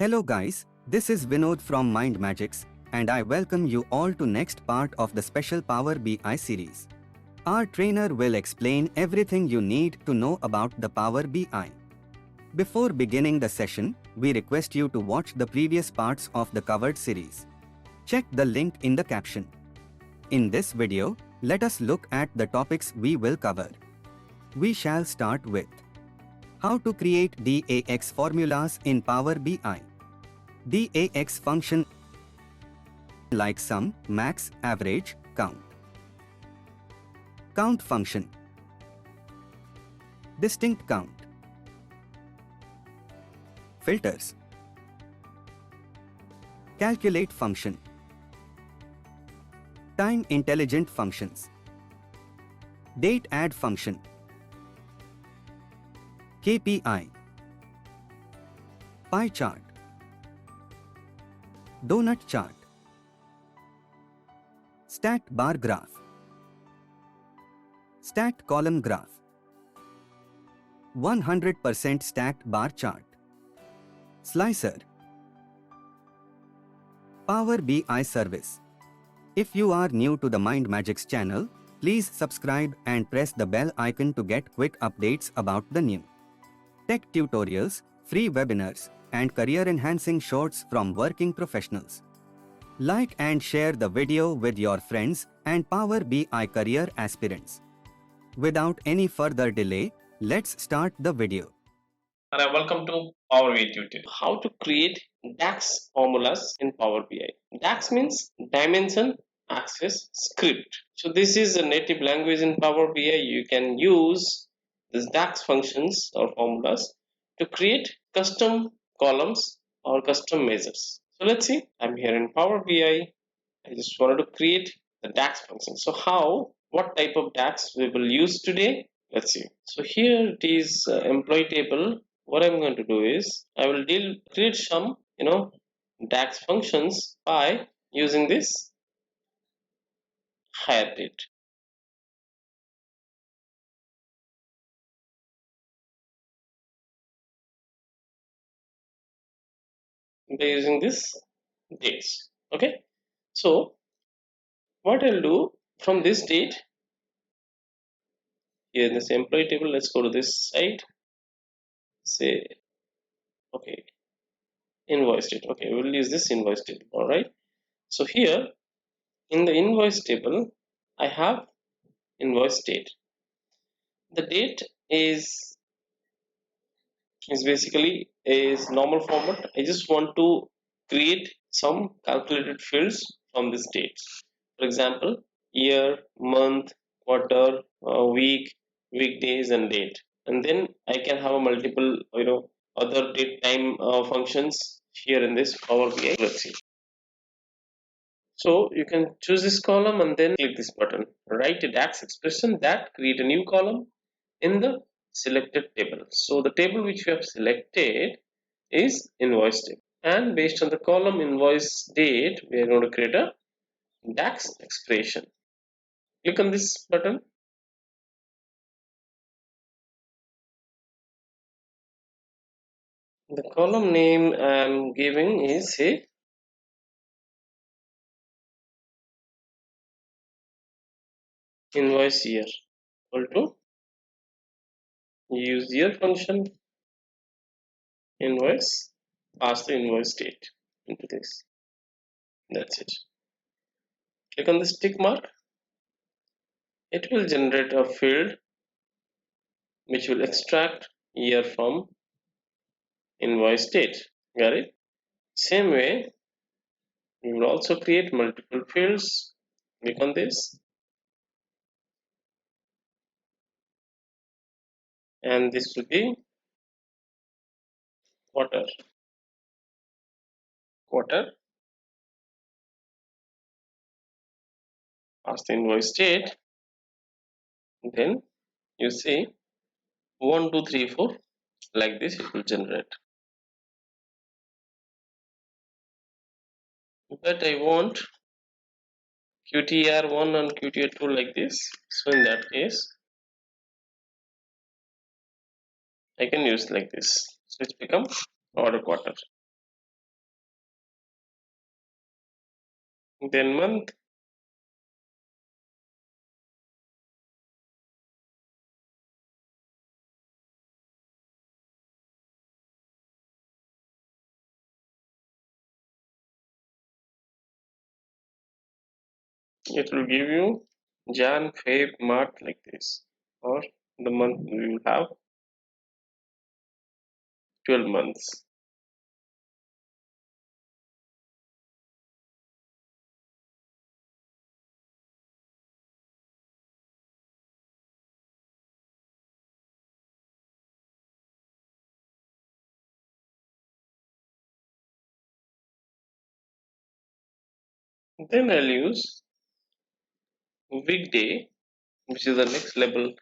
Hello guys, this is Vinod from MindMajix, and I welcome you all to next part of the special Power BI series. Our trainer will explain everything you need to know about the Power BI. Before beginning the session, we request you to watch the previous parts of the covered series. Check the link in the caption. In this video, let us look at the topics we will cover. We shall start with how to create DAX formulas in Power BI. DAX function like sum, max, average, count. Count function. Distinct count. Filters. Calculate function. Time intelligent functions. Date add function. KPI. Pie chart. Donut chart. Stacked bar graph. Stacked column graph. 100% stacked bar chart. Slicer. Power BI service. If you are new to the MindMajix channel, please subscribe and press the bell icon to get quick updates about the new tech tutorials, free webinars, and career-enhancing shorts from working professionals. Like and share the video with your friends and Power BI career aspirants. Without any further delay, let's start the video. And welcome to Power BI tutorial. How to create DAX formulas in Power BI. DAX means Dimension Access Script. So this is a native language in Power BI. You can use these DAX functions or formulas to create custom columns or custom measures. So let's see. I'm here in Power BI. I just wanted to create the DAX function. So what type of DAX we will use today? Let's see. So here it is employee table. What I'm going to do is I will create some DAX functions by using this HireDate. By using this dates. Okay. So what I'll do from this date here in this employee table, let's go to this site. Say okay, invoice date. Okay, we'll use this invoice date. All right. So here in the invoice table, I have invoice date. The date is basically is normal format. I just want to create some calculated fields from this date. For example, year, month, quarter, week, weekdays, and date. And then I can have a multiple, other date time functions here in this Power BI. Let's see. So you can choose this column and then click this button. Write a DAX expression that create a new column in the selected table. So the table which we have selected is invoice date, and based on the column invoice date, we are going to create a DAX expression. Click on this button. The column name I am giving is say invoice year equal to use year function invoice, pass the invoice date into this. That's it. Click on this tick mark. It will generate a field which will extract year from invoice date. Got it? Same way, we will also create multiple fields. Click on this, and this will be quarter. Pass the invoice date. Then you see 1, 2, 3, 4 like this it will generate. But I want QTR1 and QTR2 like this. So in that case, I can use like this. So it's become order quarter. then month, it will give you Jan, Feb, March like this, or the month we will have 12 months. Then I'll use weekday, which is the next level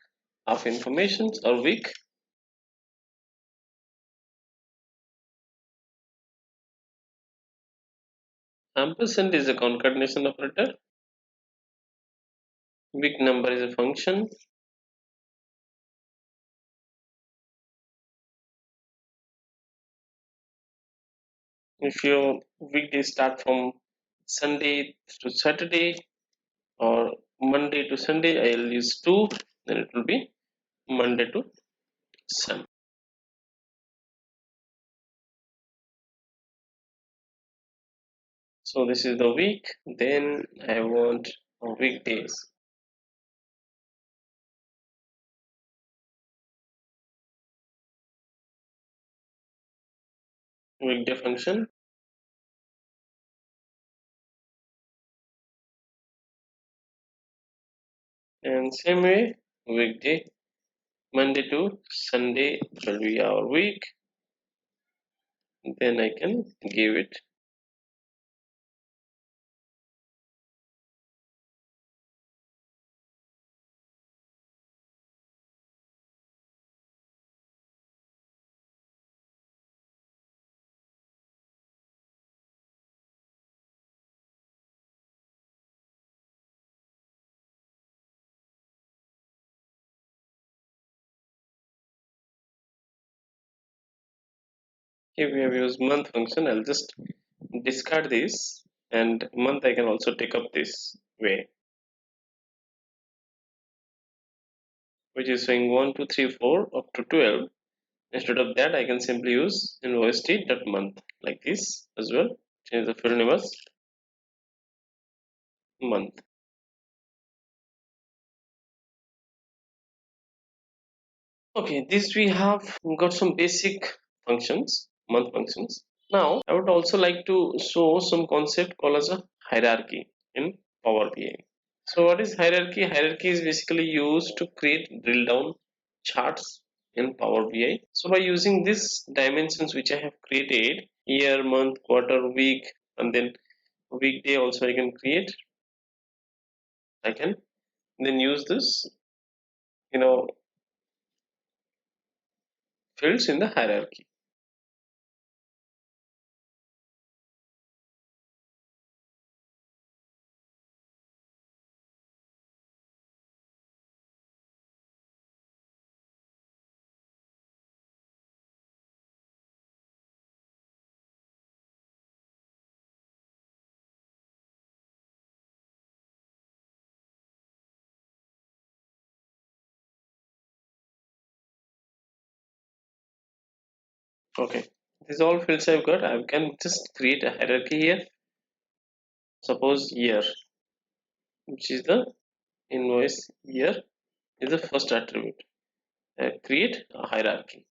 of information, or week. Ampersand is a concatenation operator. Week number is a function. If your weekday start from Sunday to Saturday or Monday to Sunday, I'll use 2, then it will be Monday to Sunday. So this is the week. Then I want weekdays. Weekday function. And same way, weekday, Monday to Sunday will be our week. Then I can give it Here we have used month function. I'll just discard this, and month I can also take up this way, which is showing 1, 2, 3, 4 up to 12. Instead of that, I can simply use invoice date month like this as well. Change the field name as month. Okay, this we have got some basic functions, month functions. Now, I would also like to show some concept called as a hierarchy in Power BI. So what is hierarchy? Hierarchy is basically used to create drill down charts in Power BI. So by using these dimensions which I have created, year, month, quarter, week, and then weekday also I can create. I can then use this, you know, fields in the hierarchy. Okay, these all fields I've got. I can just create a hierarchy here. Suppose year, which is the invoice year, is the first attribute. I create a hierarchy.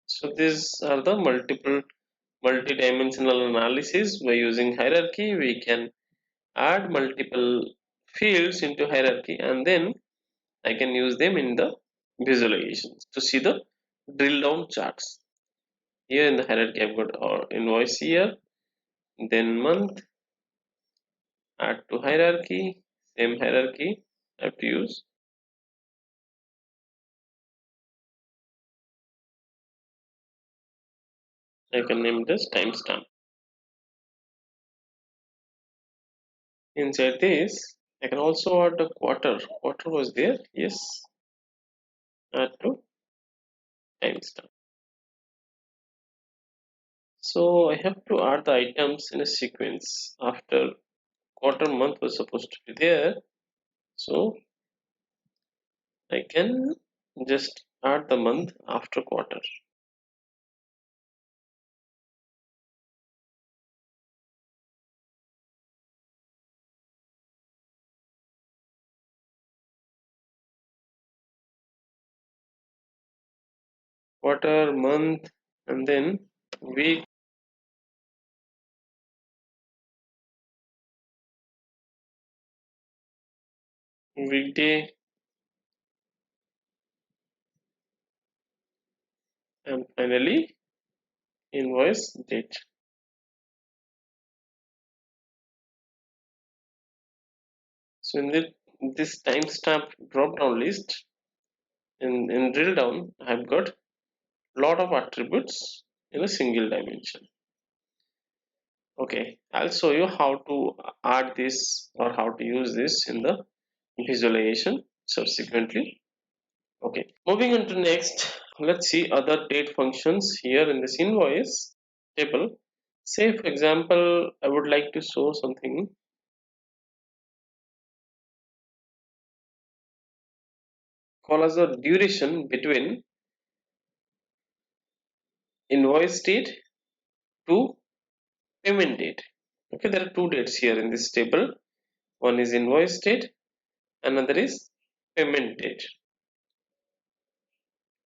So these are the multi-dimensional analysis. By using hierarchy, we can add multiple fields into hierarchy, and then I can use them in the visualizations to see the drill down charts. Here in the hierarchy, I've got our invoice year, then month, add to hierarchy, same hierarchy I have to use. I can name this timestamp. Inside this, I can also add the quarter. Quarter was there, yes. Add to timestamp. So I have to add the items in a sequence. After quarter, month was supposed to be there, so I can just add the month after quarter. Quarter, month, and then week, weekday, and finally invoice date. So in this timestamp drop down list, in drill down, I've got lot of attributes in a single dimension. Okay, I'll show you how to add this or how to use this in the visualization subsequently. Okay, moving on to next, let's see other date functions here in this invoice table. Say for example, I would like to show something called as the duration between invoice date to payment date. Okay, there are two dates here in this table. One is invoice date, another is payment date.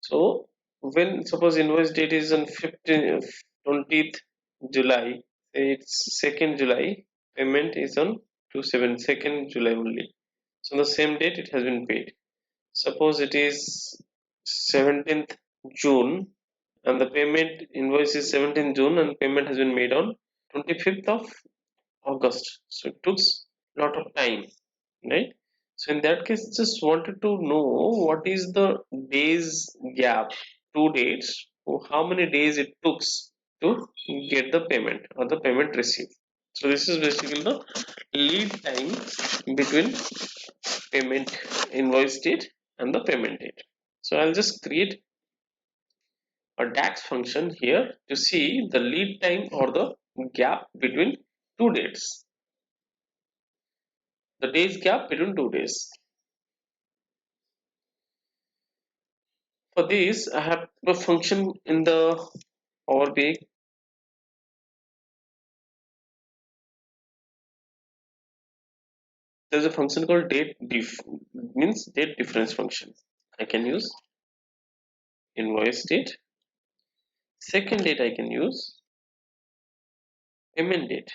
So when suppose invoice date is on 20th July, say it's 2nd July, payment is on 2nd July only. So the same date it has been paid. Suppose it is 17th June and the payment invoice is 17th June and payment has been made on 25th of August. So it took a lot of time, right? So in that case, just wanted to know what is the days gap, two dates, how many days it took to get the payment or the payment received. So this is basically the lead time between payment invoice date and the payment date. So I'll just create a DAX function here to see the lead time or the gap between two dates. The days gap between 2 days. For this, I have a function in the Power BI. There's a function called date diff, means date difference function. I can use invoice date. Second date I can use payment date.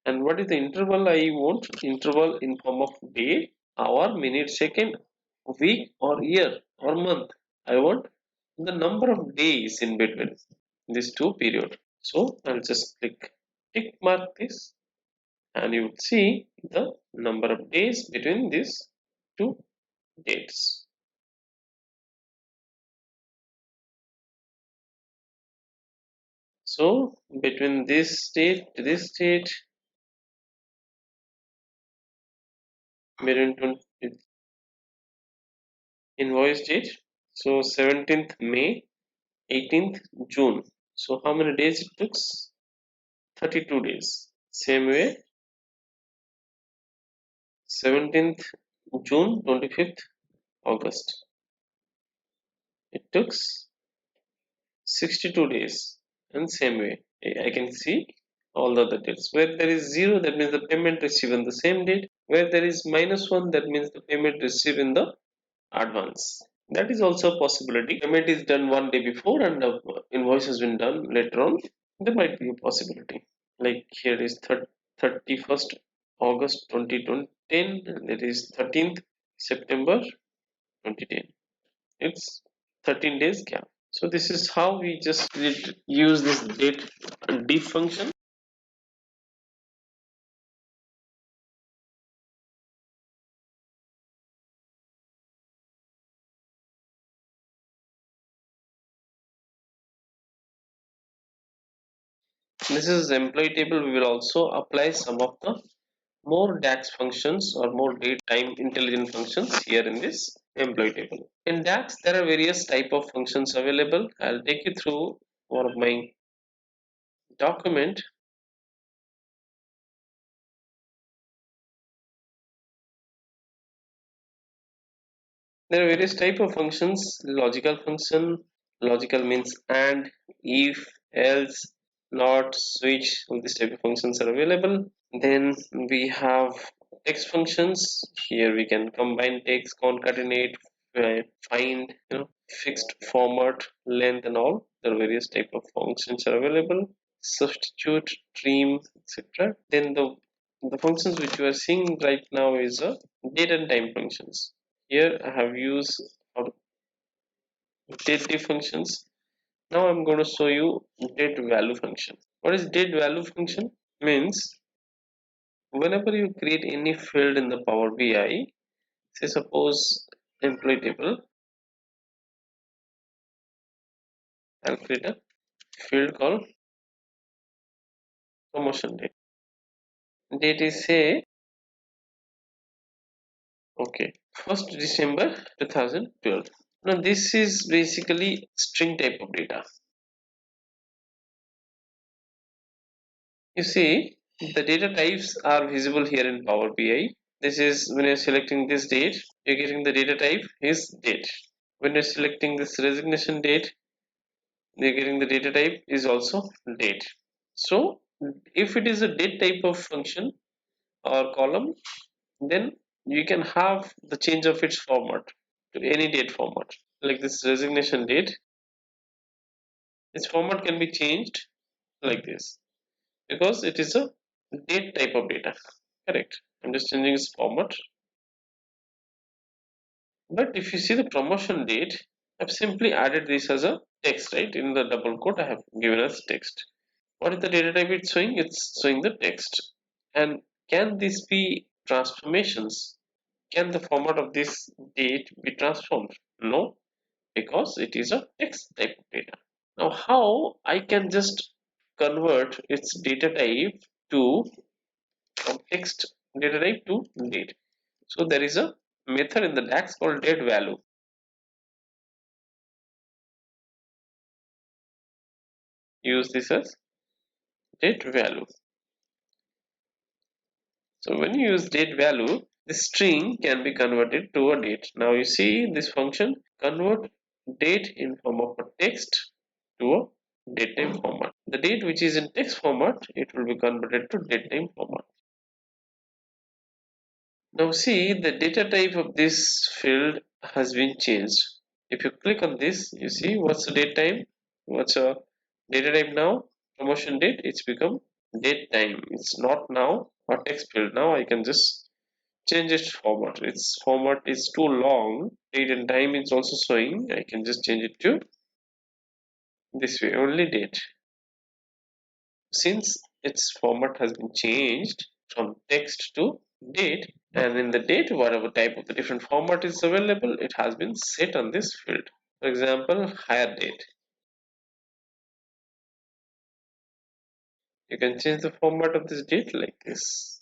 And what is the interval I want? Interval in form of day, hour, minute, second, week, or year, or month. I want the number of days in between these two periods. So I'll just click tick mark this and you would see the number of days between these two dates. So between this date to this date, between invoice date, so 17th May, 18th June. So how many days it took? 32 days. Same way, 17th June, 25th August. It took 62 days. And same way, I can see all the other dates. Where there is 0, that means the payment received on the same date. Where there is -1, that means the payment received in the advance. That is also a possibility. Payment is done one day before and the invoice has been done later on. There might be a possibility. Like here is 31st August 2010, that is 13th September 2010. It's 13 days gap. So this is how we just use this date diff function. This is employee table. We will also apply some of the more DAX functions or more date time intelligent functions here in this employee table. In DAX, there are various type of functions available. I'll take you through one of my document, there are various type of functions. Logical function, logical means and, if, else, not, switch. All these type of functions are available. Then we have text functions. Here we can combine text, concatenate, find, fixed format, length, and all. There are various type of functions are available. Substitute, trim, etc. Then the functions which you are seeing right now is a date and time functions. Here I have used date functions. Now I'm going to show you date value function. What is date value function? Means whenever you create any field in the Power BI, say suppose employee table, I'll create a field called promotion date. Date is say okay 1st December 2012. Now this is basically string type of data. You see the data types are visible here in Power BI. This is when you're selecting this date, you're getting the data type is date. When you're selecting this resignation date, you're getting the data type is also date. So if it is a date type of function or column, then you can have the change of its format to any date format. Like this resignation date, its format can be changed like this because it is a date type of data. Correct. I'm just changing its format. But if you see the promotion date, I've simply added this as a text, right? In the double quote, I have given as text. What is the data type it's showing? It's showing the text. And can this be transformations? Can the format of this date be transformed? No, because it is a text type of data. Now, how I can just convert its data type to from text data type to date? So there is a method in the DAX called date value. Use this as date value. So when you use date value, the string can be converted to a date. Now you see this function convert date in form of a text to a datetime format. The date which is in text format, it will be converted to datetime format. Now see the data type of this field has been changed. If you click on this, you see what's the date time, what's a data type now, promotion date, it's become date time. It's not now a text field. Now I can just change its format. Its format is too long, date and time is also showing. I can just change it to this way, only date. Since its format has been changed from text to date, and in the date whatever type of the different format is available, it has been set on this field. For example, hire date, you can change the format of this date like this.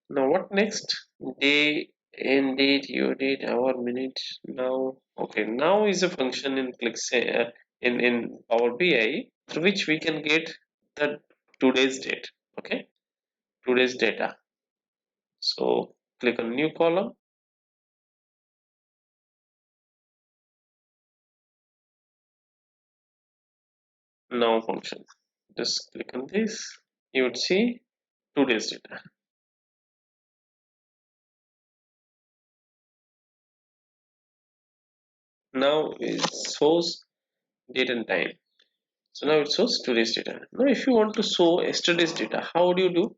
Now what next? Day, end date, your date, hour, minute. Now okay, now is a function in in Power BI through which we can get the today's date. Okay, today's data. So click on new column, now function. Just click on this, you would see today's data. Now it shows date and time. So now it shows today's data. Now if you want to show yesterday's data, how would you do?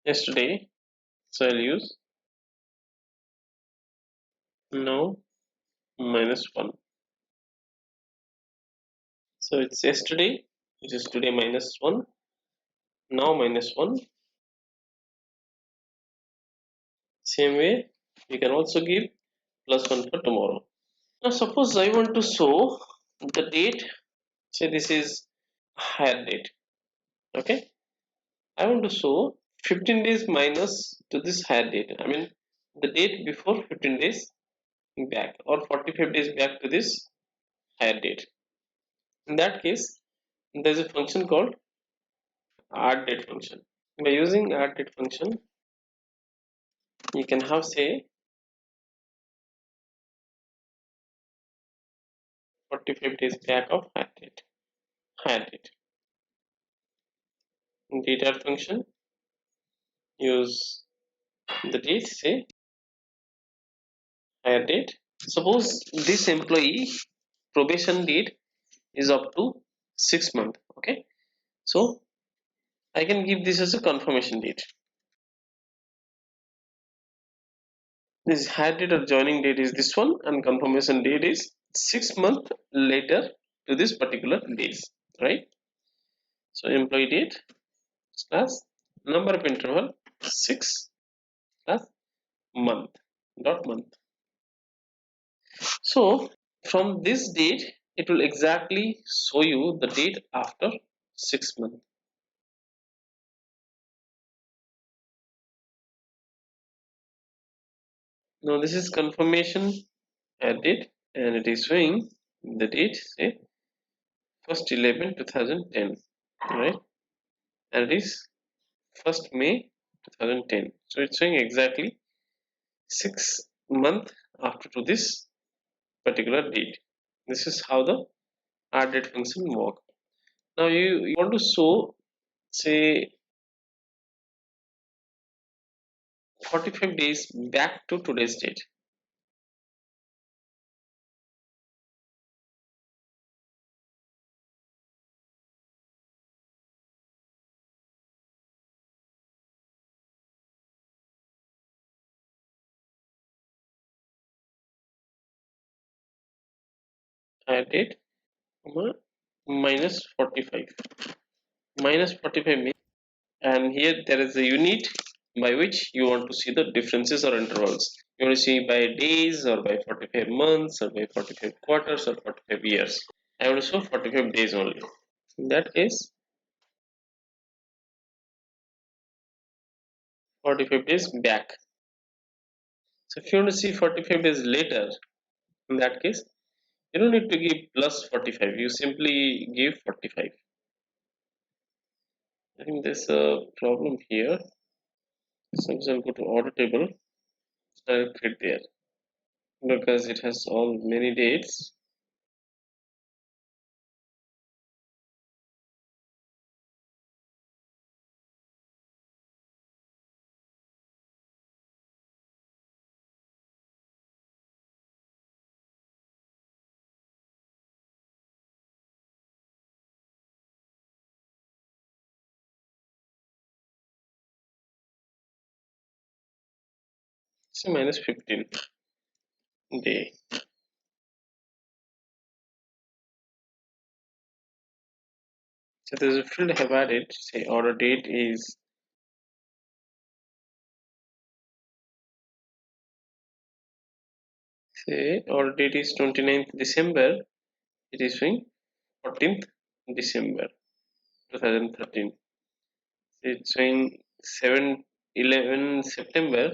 yesterday, so I'll use now -1. So it's yesterday, which is today -1, now -1. Same way, you can also give +1 for tomorrow. Now suppose I want to show the date, say this is hire date. Okay, I want to show 15 days minus to this hire date. I mean the date before 15 days back, or 45 days back to this hire date. In that case, there is a function called addDate function. By using addDate function, you can have say 45 days back of hire date. In data function, use the date, say hire date. Suppose this employee probation date is up to 6 months. Okay, so I can give this as a confirmation date. This hire date or joining date is this one, and confirmation date is 6 months later to this particular days, right? So employee date slash number of interval 6 slash month dot month. So from this date, it will exactly show you the date after 6 months. Now this is confirmation date, and it is showing the date, say 1st 11 2010, right? And it is 1st May 2010. So it's showing exactly 6 months after to this particular date. This is how the addDate function works. Now you want to show, say 45 days back to today's date. HireDate, minus 45. Minus 45 means, and here there is a unit by which you want to see the differences or intervals. You want to see by days, or by 45 months, or by 45 quarters, or 45 years. I want to show 45 days only. In that case, 45 days back. So if you want to see 45 days later, in that case, you don't need to give plus 45. You simply give 45. I think there's a problem here. So I'll go to order table. I'll click there because it has all many dates. So minus 15 day. So there's a field I have added. Say order date is say order date is 29th December. It is showing 14th December 2013. It's showing 11 September.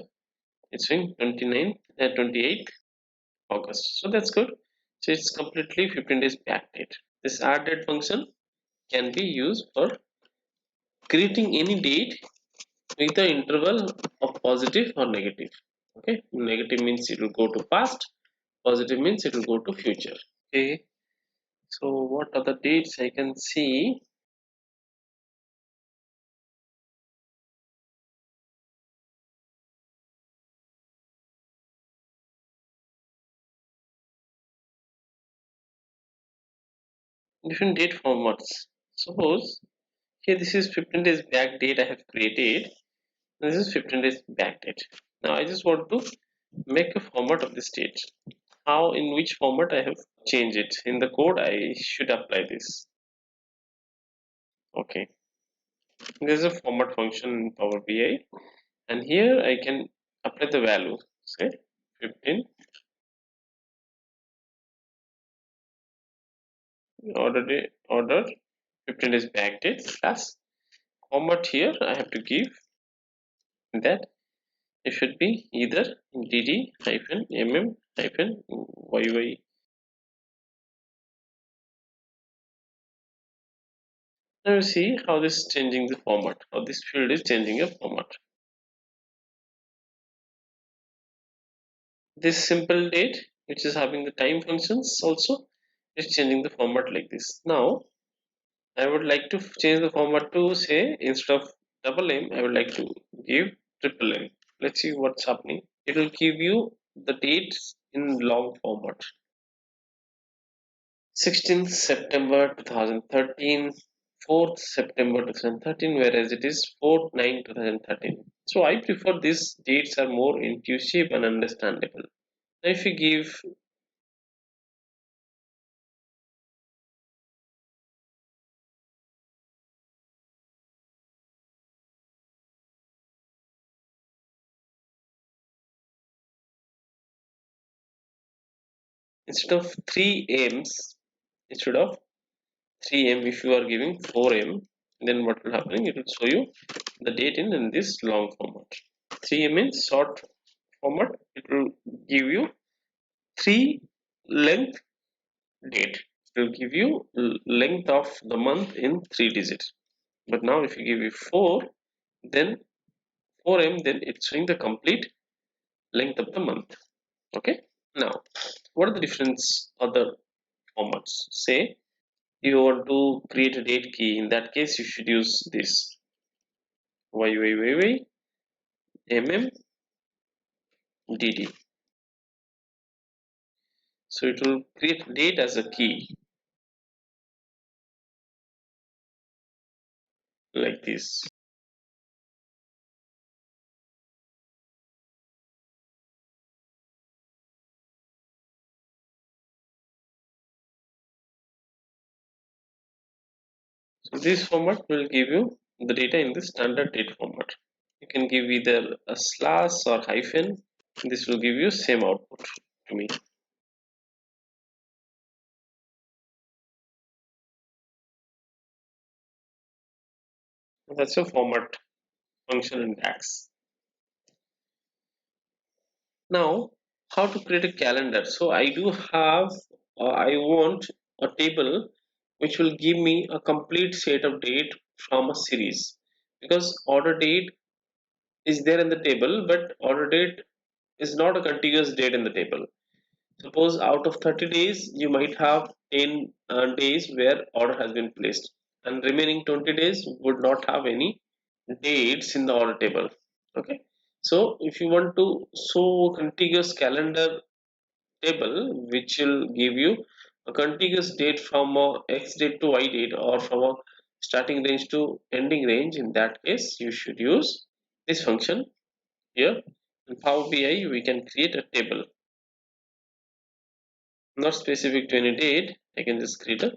It's showing 28th August. So that's good. So it's completely 15 days backdate. This addDate function can be used for creating any date with the interval of positive or negative. Okay, negative means it will go to past, positive means it will go to future. Okay, so what are the dates I can see? Different date formats. Suppose here this is 15 days back date I have created, This is 15 days backdate. Now I just want to make a format of this date. How, in which format I have changed it? In the code I should apply this. Okay, there's a format function in Power BI, and here I can apply the value. Say 15 order 15 days backdate plus format. Here I have to give that it should be either dd hyphen mm hyphen yy. Now you see how this is changing the format, how this field is changing a format. This simple date, which is having the time functions also, is changing the format like this. Now I would like to change the format to, say, instead of double M, I would like to give triple M. Let's see what's happening. It will give you the dates in long format. 16th September 2013, 4th September 2013, whereas it is 4th 9 2013. So I prefer these dates are more intuitive and understandable. Now if you give instead of 3 M's, instead of 3M, if you are giving 4M, then what will happen? It will show you the date in this long format. 3M means short format. It will give you 3 length date. It will give you length of the month in 3 digits. But now if you give it 4, then 4M, then it's showing the complete length of the month. Okay. Now, what are the difference other formats? Say you want to create a date key. In that case, you should use this YYYY MMDD. So it will create date as a key like this. So this format will give you the data in the standard date format. You can give either a slash or hyphen. This will give you same output to me. That's a format function in DAX. Now, how to create a calendar? So I do have, I want a table which will give me a complete set of date from a series, because order date is there in the table, but order date is not a contiguous date in the table. Suppose out of 30 days, you might have 10 days where order has been placed, and remaining 20 days would not have any dates in the order table. Okay, so if you want to show contiguous calendar table which will give you a contiguous date from X date to Y date, or from a starting range to ending range, in that case you should use this function here. In Power BI we can create a table not specific to any date. I can just create a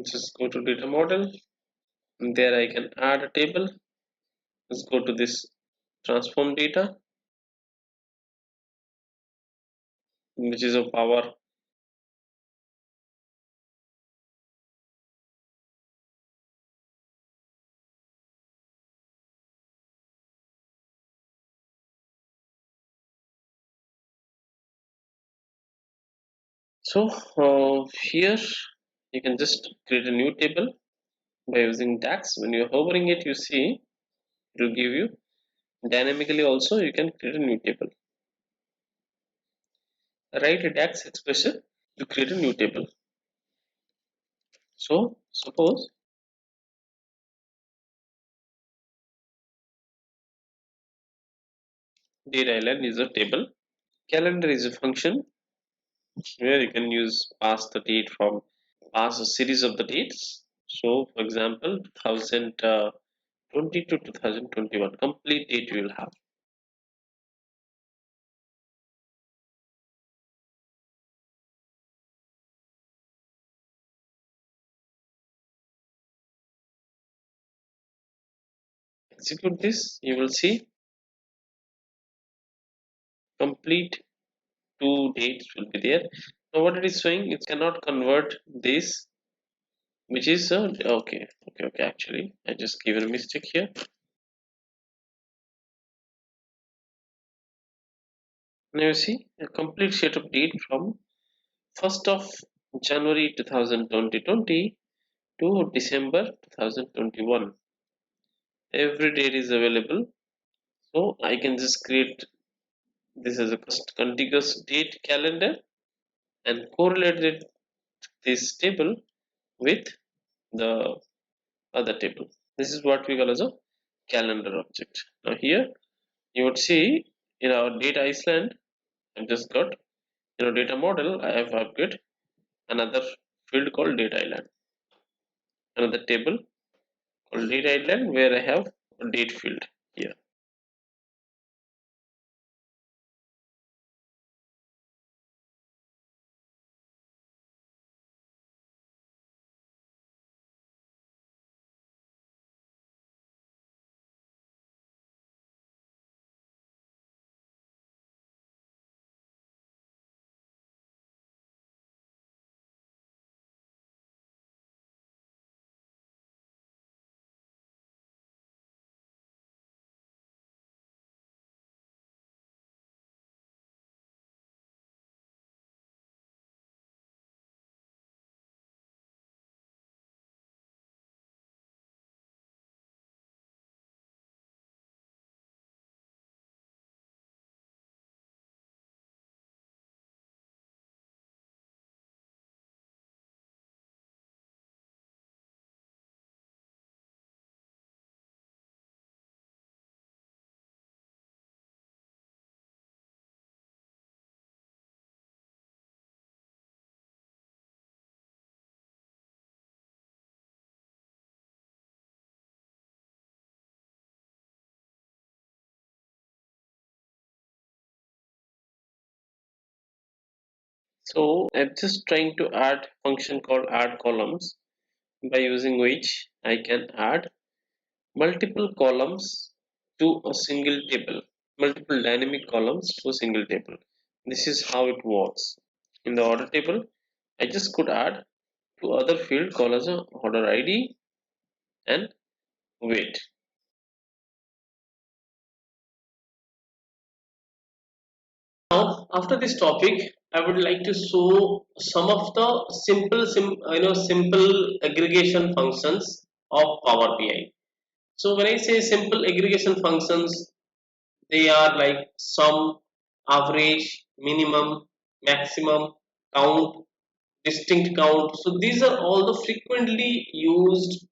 just go to data model, and there I can add a table. Let's go to this transform data, which is a power. So here you can just create a new table by using DAX. When you're hovering it, you see it will give you dynamically. Also you can create a new table, write a DAX expression to create a new table. So suppose date island is a table, calendar is a function, where you can use pass a series of the dates. So for example 2020 to 2021 complete date you will have. Execute this, you will see complete two dates will be there. Now what it is showing, it cannot convert this, which is okay, actually I just given a mistake here. Now you see a complete set of date from 1st of January 2020 to December 2021. Every date is available, so I can just create this as a contiguous date calendar and correlate this table with the other table. This is what we call as a calendar object. Now here you would see in our data Iceland, I've just got data model. I have upgraded another field called data island, another table called data island where I have a date field here. So I'm just trying to add function called add columns, by using which I can add multiple columns to a single table, multiple dynamic columns to a single table. This is how it works. In the order table, I just could add two other field called as a order ID and weight. Now, after this topic, I would like to show some of the simple aggregation functions of Power BI. So when I say simple aggregation functions, they are like sum, average, minimum, maximum, count, distinct count. So these are all the frequently used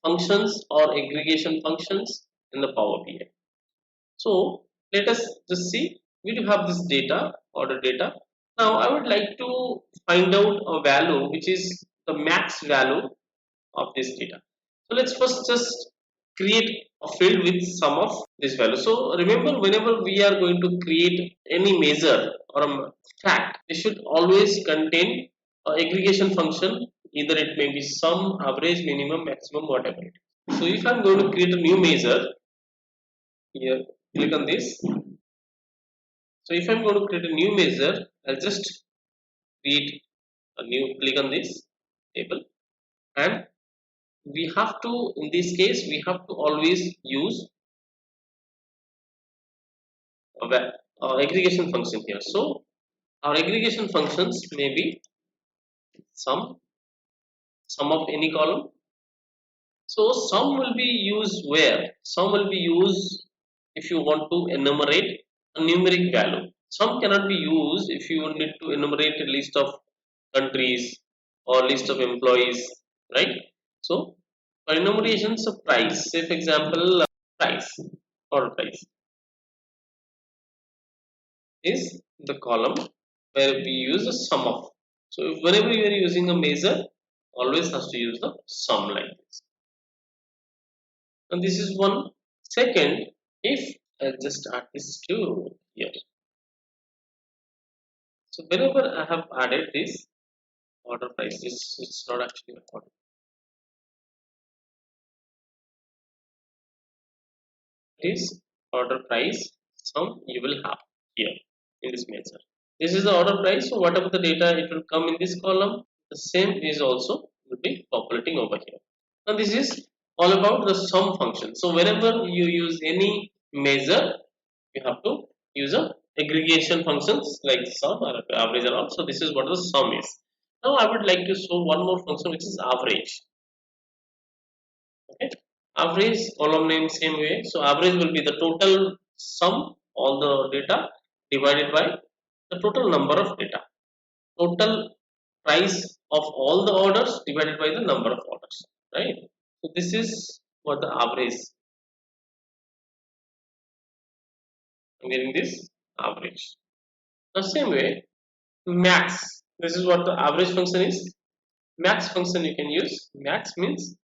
functions or aggregation functions in the Power BI. So let us just see. We do have this data, order data. Now I would like to find out a value which is the max value of this data. So let's first just create a field with sum of this value. So remember, whenever we are going to create any measure or a fact, it should always contain an aggregation function. Either it may be sum, average, minimum, maximum, whatever it is. So if I'm going to create a new measure, here click on this. So if I'm going to create a new measure, I'll just create a new, click on this table, and we have to, in this case, we have to always use aggregation function here. So our aggregation functions may be sum, sum of any column. So sum will be used where? Sum will be used if you want to enumerate a numeric value. Sum cannot be used if you need to enumerate a list of countries or list of employees, right? So for enumerations of price, say for example, price or price is the column where we use the sum of. So whenever you are using a measure, always has to use the sum like this. And this is one. Second, if I just add this to here. So whenever I have added this order price, it's not actually recorded. This order price sum you will have here in this measure. This is the order price. So whatever the data it will come in this column, the same is also will be populating over here. Now this is all about the sum function. So whenever you use any measure, you have to use a aggregation functions like sum or average and all. So this is what the sum is. Now I would like to show one more function which is average. Okay, average column name same way. So average will be the total sum all the data divided by the total number of data. Total price of all the orders divided by the number of orders, right? So this is what the average. I'm getting this average. The same way, max. This is what the average function is. Max function you can use. Max means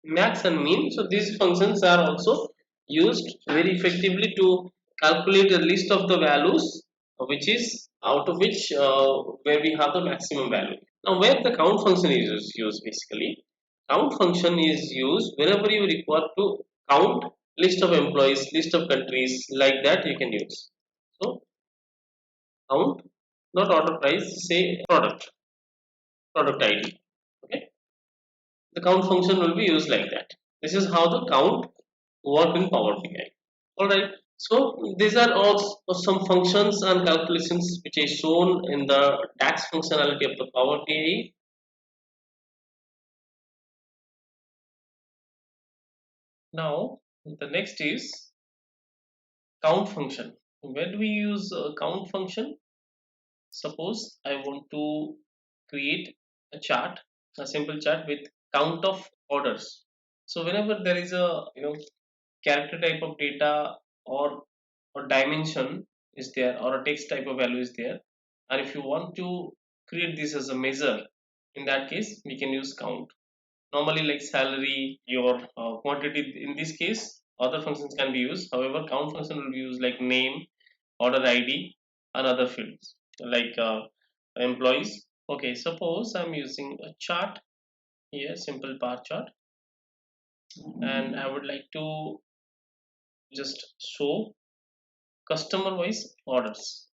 max and mean. So these functions are also used very effectively to calculate the list of the values, which is out of which where we have the maximum value. Now where the count function is used basically, count function is used whenever you require to count list of employees, list of countries, like that you can use. So count, not order price, say product ID. Okay, the count function will be used like that. This is how the count work in Power BI. Alright, so these are all some functions and calculations which is shown in the DAX functionality of the Power BI. Now the next is count function. Where do we use a count function? Suppose I want to create a chart, a simple chart with count of orders. So whenever there is a character type of data or dimension is there or a text type of value is there, and if you want to create this as a measure, in that case we can use count. Normally like salary, your quantity, in this case other functions can be used. However, count function will be used like name, order ID and other fields like employees. Okay, suppose I'm using a chart here, simple bar chart, and I would like to just show customer wise orders.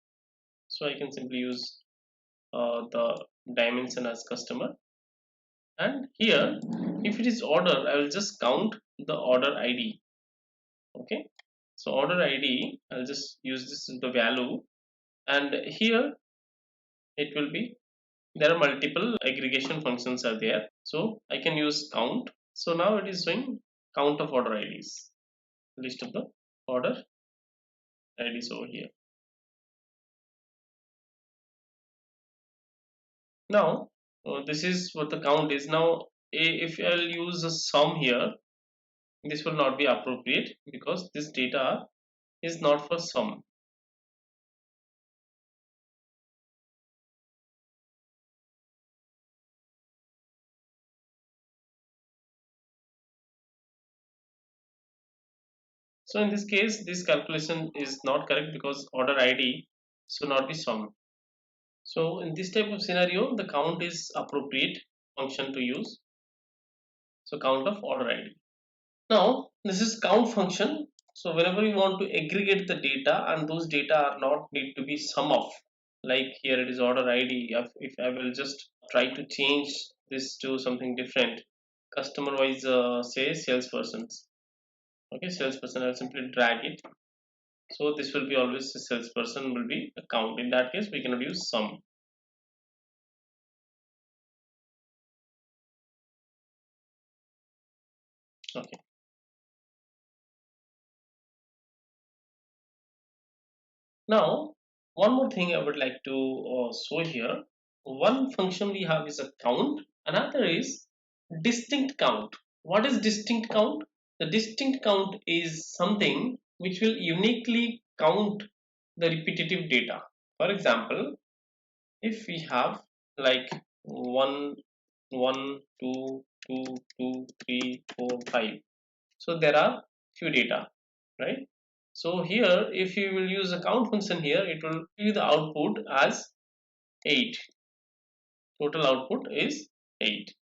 So I can simply use the dimension as customer, and here if it is order I will just count the order ID. Okay, so order ID I'll just use this as the value, and here it will be, there are multiple aggregation functions are there, so I can use count. So now it is showing count of order IDs, list of the order IDs over here. Now this is what the count is. Now if I'll use a sum here, this will not be appropriate because this data is not for sum. So in this case this calculation is not correct because order ID should not be sum. So in this type of scenario the count is appropriate function to use. So count of order ID. Now this is count function. So whenever you want to aggregate the data and those data are not need to be sum of, like here it is order ID. If I will just try to change this to something different, customer wise say salespersons. Okay, salesperson, I'll simply drag it. So this will be always a salesperson will be a count. In that case we cannot use sum. Okay. Now, one more thing I would like to show here. One function we have is a count. Another is distinct count. What is distinct count? The distinct count is something which will uniquely count the repetitive data. For example, if we have like 1, 1, 2, 2, 2, 3, 4, 5, so there are few data, right? So here if you will use a count function here, it will give you the output as 8. Total output is 8.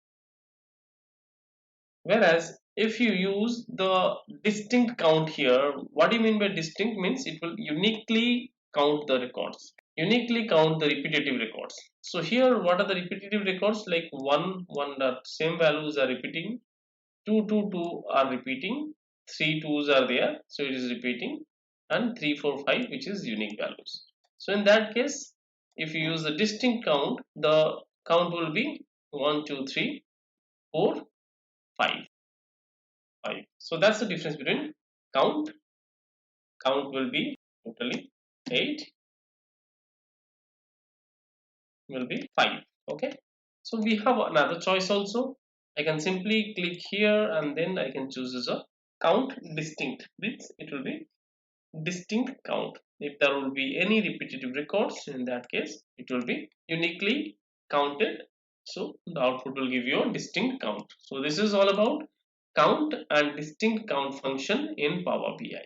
Whereas if you use the distinct count here, what do you mean by distinct? Means it will uniquely count the records, uniquely count the repetitive records. So here what are the repetitive records? Like 1, 1, the same values are repeating, 2, 2, 2 are repeating, 3 twos are there, so it is repeating, and 3, 4, 5 which is unique values. So in that case, if you use the distinct count, the count will be 1, 2, 3, 4, 5. 5. So that's the difference between count. Count will be totally 8, will be 5. Okay. So we have another choice also. I can simply click here and then I can choose as a count distinct. Means it will be distinct count. If there will be any repetitive records, in that case it will be uniquely counted. So the output will give you a distinct count. So this is all about count and distinct count function in Power BI.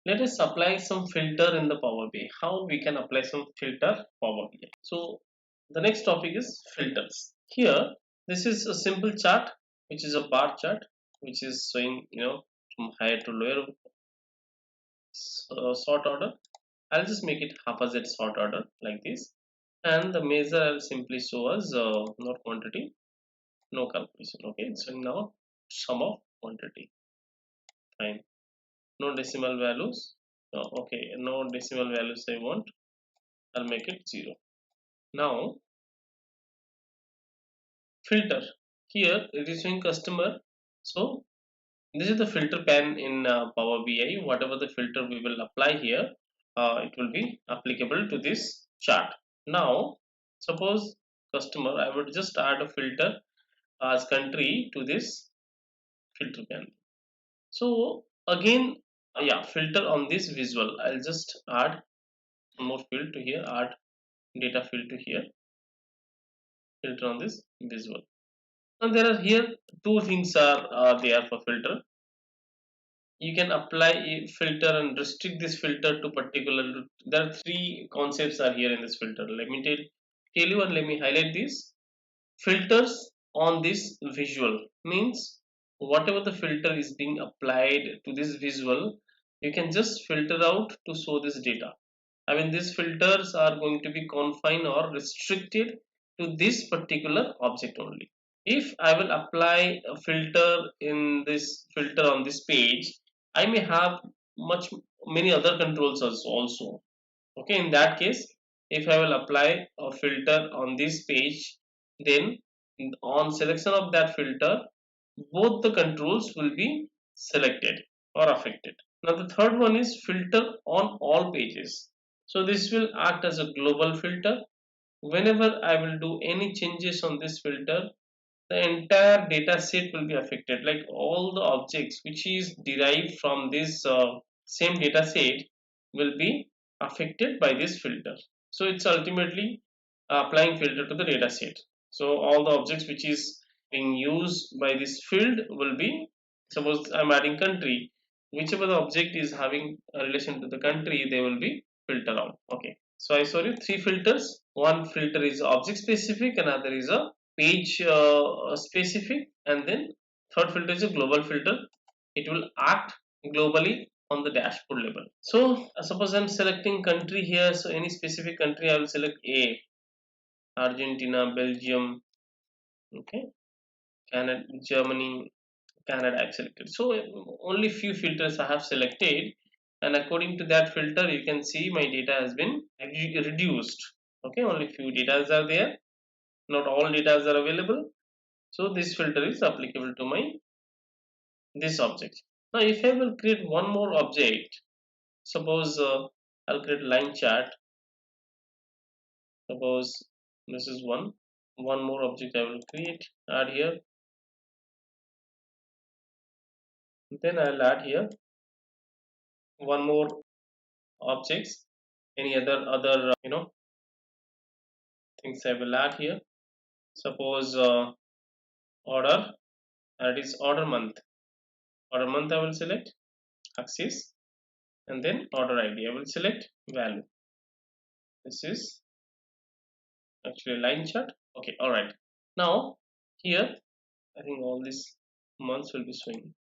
Let us apply some filter in the Power BI. How we can apply some filter Power BI. So the next topic is filters. Here this is a simple chart which is a bar chart which is showing from higher to lower sort order. I'll just make it haphazard sort order like this, and the measure I'll simply show as not quantity, no calculation. Okay, so now sum of quantity. Fine. No decimal values. Okay, no decimal values I want. I'll make it 0. Now filter. Here it is showing customer. So this is the filter pane in Power BI. Whatever the filter we will apply here, it will be applicable to this chart. Now suppose customer, I would just add a filter as country to this filter pane. So again, yeah, filter on this visual. I'll just add one more field to here, add data field to here, filter on this visual. And there are here two things are there for filter. You can apply a filter and restrict this filter to particular. There are three concepts are here in this filter. Let me tell you and let me highlight this. Filters on this visual means whatever the filter is being applied to this visual, you can just filter out to show this data. I mean, these filters are going to be confined or restricted to this particular object only. If I will apply a filter in this filter on this page, I may have many other controls also. Okay, in that case, if I will apply a filter on this page, then on selection of that filter, both the controls will be selected or affected. Now the third one is filter on all pages. So this will act as a global filter. Whenever I will do any changes on this filter, the entire data set will be affected. Like all the objects which is derived from this same data set will be affected by this filter. So it's ultimately applying filter to the data set. So all the objects which is being used by this field will be, suppose I'm adding country, whichever the object is having a relation to the country, they will be filtered out. Okay, so I showed you three filters. One filter is object specific, another is a page specific, and then third filter is a global filter. It will act globally on the dashboard level. So suppose I'm selecting country here, so any specific country I will select A, Argentina, Belgium, okay, Canada, Germany, Canada I've selected. So only few filters I have selected, and according to that filter you can see my data has been reduced. Okay, only few data are there, not all data are available. So this filter is applicable to my this object. Now if I will create one more object, suppose I'll create line chart. Suppose this is one. one more object I will create, add here. Then I'll add here one more objects, any other things I will add here. Suppose order, that is order month. Order month I will select axis, and then order ID I will select value. This is actually a line chart. Okay, all right. Now here I think all these months will be showing.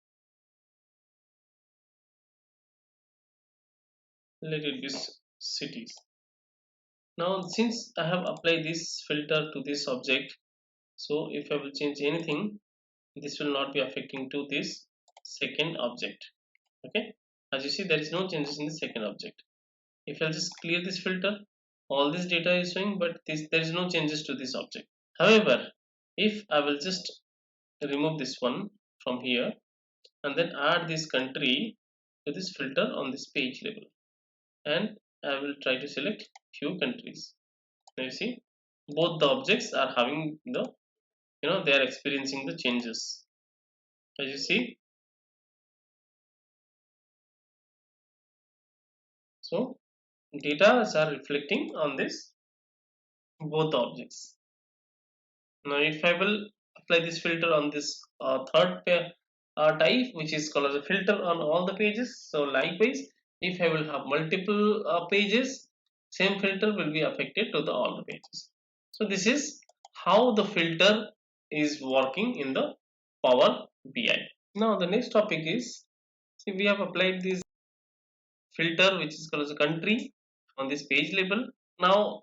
Let it be cities. Now since I have applied this filter to this object, so if I will change anything, this will not be affecting to this second object. Okay, as you see, there is no changes in the second object. If I'll just clear this filter, all this data is showing, but there is no changes to this object. However, if I will just remove this one from here and then add this country to this filter on this page level, and I will try to select few countries. Now you see, both the objects are having the, they are experiencing the changes. As you see, so data are reflecting on this both the objects. Now if I will apply this filter on this third pair type, which is called as a filter on all the pages, so likewise if I will have multiple pages, same filter will be affected to the all the pages. So this is how the filter is working in the Power BI. Now the next topic is, see, we have applied this filter which is called as a country on this page label. Now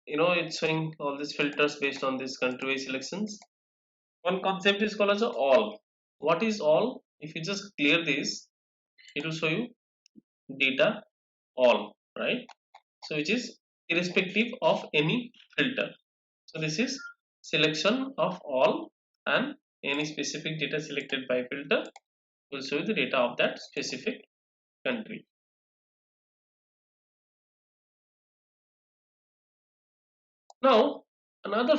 it's showing all these filters based on this country selections. One concept is called as a all. What is all? If you just clear this, it will show you data all, right? So which is irrespective of any filter. So this is selection of all, and any specific data selected by filter will show you the data of that specific country. Now another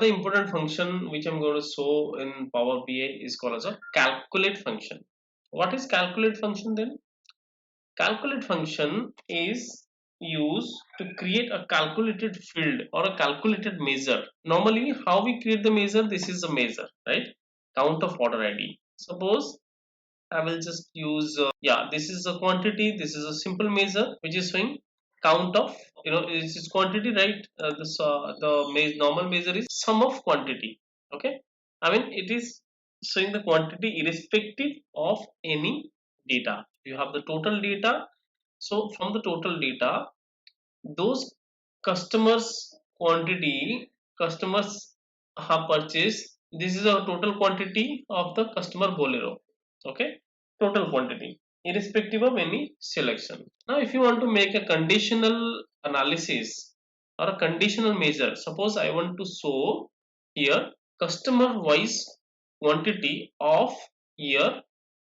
important function which I'm going to show in Power BI is called as a calculate function. What is calculate function then? Calculate function is used to create a calculated field or a calculated measure. Normally how we create the measure, this is a measure, right? Count of order ID. Suppose I will just use this is a quantity, this is a simple measure which is showing count of, this is quantity, right? The normal measure is sum of quantity. Okay, I mean it is showing the quantity irrespective of any data. You have the total data, so from the total data, those customers quantity customers have purchased, this is a total quantity of the customer bolero. Okay, total quantity irrespective of any selection. Now if you want to make a conditional analysis or a conditional measure, suppose I want to show here customer wise quantity of year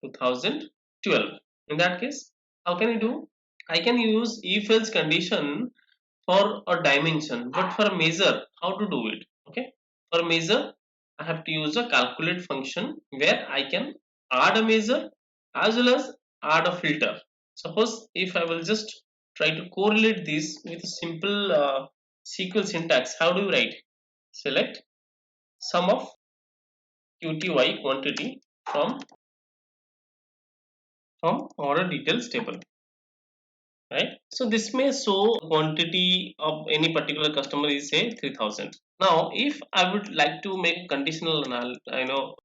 2012. In that case, how can I do? I can use if else condition for a dimension, but for a measure, how to do it? Okay, for measure I have to use a calculate function where I can add a measure as well as add a filter. Suppose if I will just try to correlate this with a simple SQL syntax, how do you write? Select sum of QTY quantity from order details table, right? So this may show quantity of any particular customer is say 3000. Now if I would like to make conditional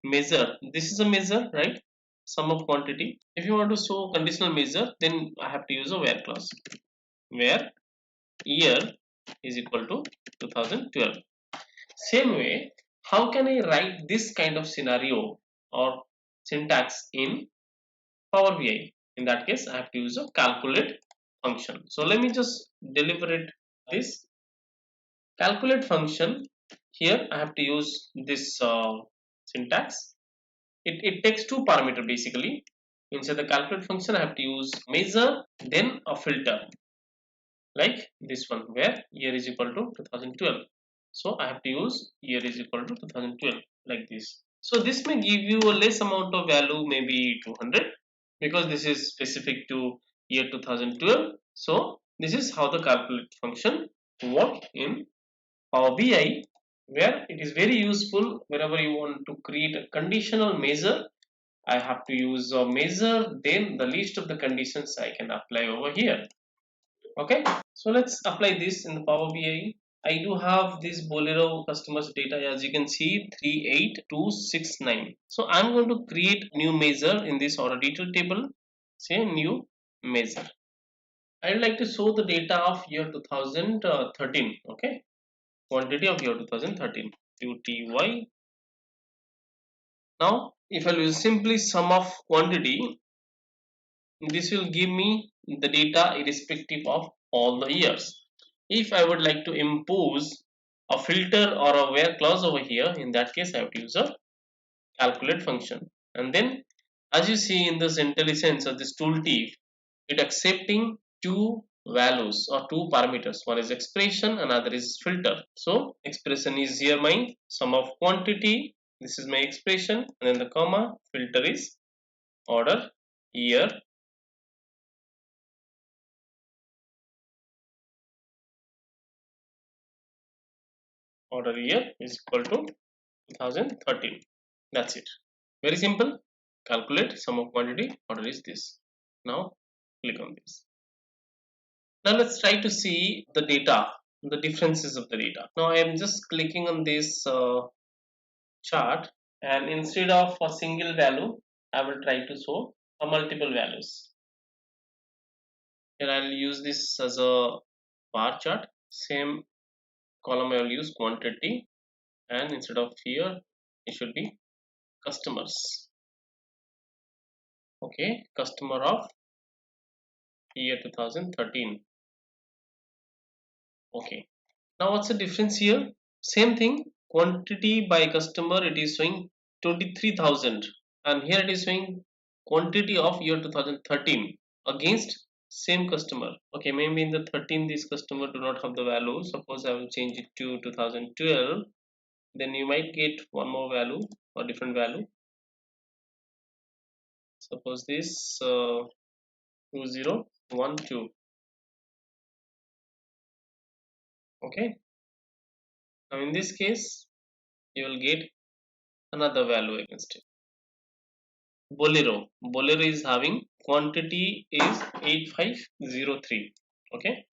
measure, this is a measure, right? Sum of quantity. If you want to show conditional measure, then I have to use a where clause, where year is equal to 2012. Same way, how can I write this kind of scenario or syntax in Power BI? In that case, I have to use a calculate function. So let me just deliberate this calculate function. Here I have to use this syntax. It takes two parameters basically. Inside the calculate function, I have to use measure, then a filter, like this one where year is equal to 2012. So I have to use year is equal to 2012 like this. So this may give you a less amount of value, maybe 200, because this is specific to year 2012. So this is how the calculate function work in Power BI, where it is very useful whenever you want to create a conditional measure. I have to use a measure, then the list of the conditions I can apply over here. Okay, so let's apply this in the Power BI. I do have this Bolero customers data, as you can see, 38269. So I'm going to create new measure in this order detail table. Say new measure. I'd like to show the data of year 2013. Okay, quantity of year 2013. UTY. Now, if I use simply sum of quantity, this will give me the data irrespective of all the years. If I would like to impose a filter or a where clause over here, in that case I have to use a calculate function. And then as you see in this IntelliSense or this tooltip, it accepting two values or two parameters. One is expression, another is filter. So expression is here my sum of quantity. This is my expression, and then the comma, filter is order year. Order year is equal to 2013. That's it. Very simple. Calculate sum of quantity. Order is this. Now click on this. Now let's try to see the data, the differences of the data. Now I am just clicking on this chart, and instead of a single value, I will try to show a multiple values. Here I will use this as a bar chart. Same column I will use quantity, and instead of here it should be customers. Okay, customer of year 2013. Okay, now what's the difference here? Same thing, quantity by customer, it is showing 23,000, and here it is showing quantity of year 2013 against same customer. Okay, maybe in the 13 this customer do not have the value. Suppose I will change it to 2012, then you might get one more value or different value. Suppose this 2012. Okay, now in this case you will get another value against it. Bolero is having quantity is 8503. Okay,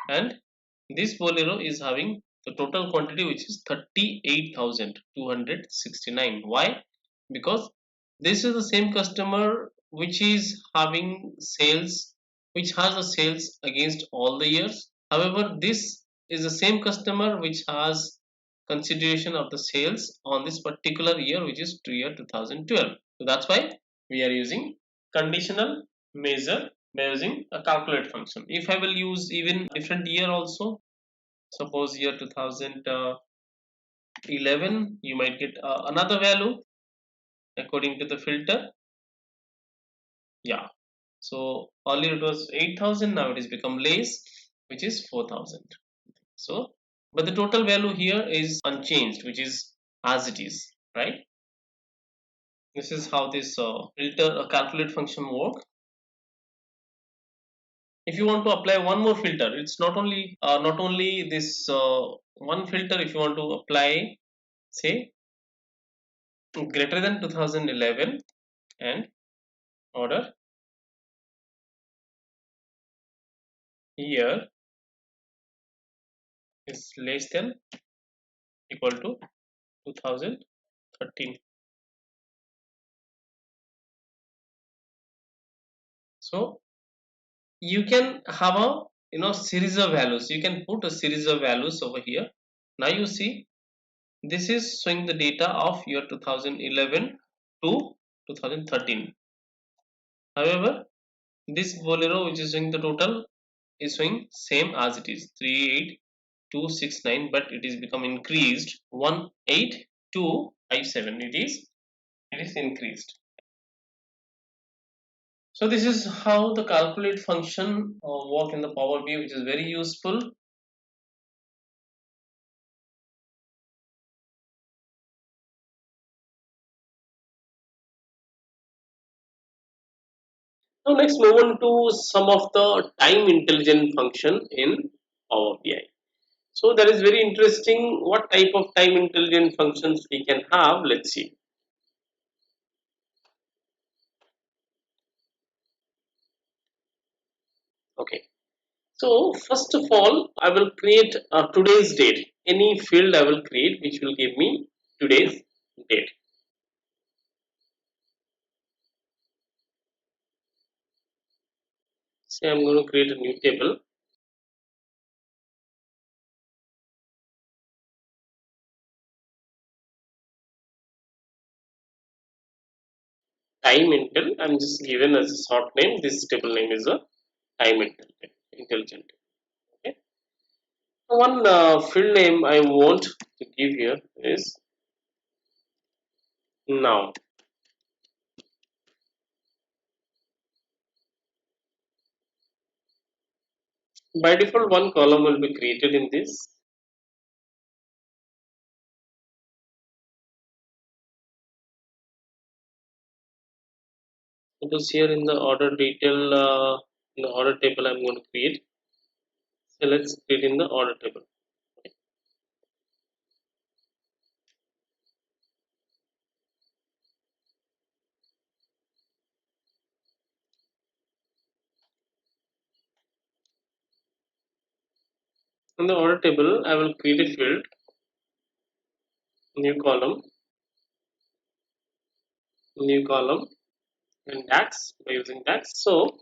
and this Bolero is having the total quantity which is 38,269. Why? Because this is the same customer which is having sales, which has the sales against all the years. However, this is the same customer which has consideration of the sales on this particular year, which is year 2012. So that's why we are using conditional measure by using a calculate function. If I will use even different year also, suppose year 2011, you might get another value according to the filter. Yeah, so earlier it was 8,000, now it is become less, which is 4,000. So but the total value here is unchanged, which is as it is, right? This is how this filter calculate function work. If you want to apply one more filter, it's not only this one filter. If you want to apply, say, greater than 2011 and order year is less than equal to 2013. So you can have a series of values. You can put a series of values over here. Now you see this is showing the data of year 2011 to 2013. However, this Bolero which is showing the total is showing same as it is 38269, but it is become increased 18257. It is increased. So this is how the calculate function work in the Power BI, which is very useful. Now next move on to some of the time intelligent function in Power BI. So that is very interesting. What type of time intelligent functions we can have? Let's see. Okay. So first of all, I will create a today's date. Any field I will create which will give me today's date. Say I'm going to create a new table. Time intel. I'm just given as a short name. This table name is a time intelligent. Okay. One field name I want to give here is now. By default, one column will be created in this. Suppose here in the order detail, in the order table, I'm going to create. So let's create in the order table. In the order table, I will create a field, new column, in DAX by using DAX. So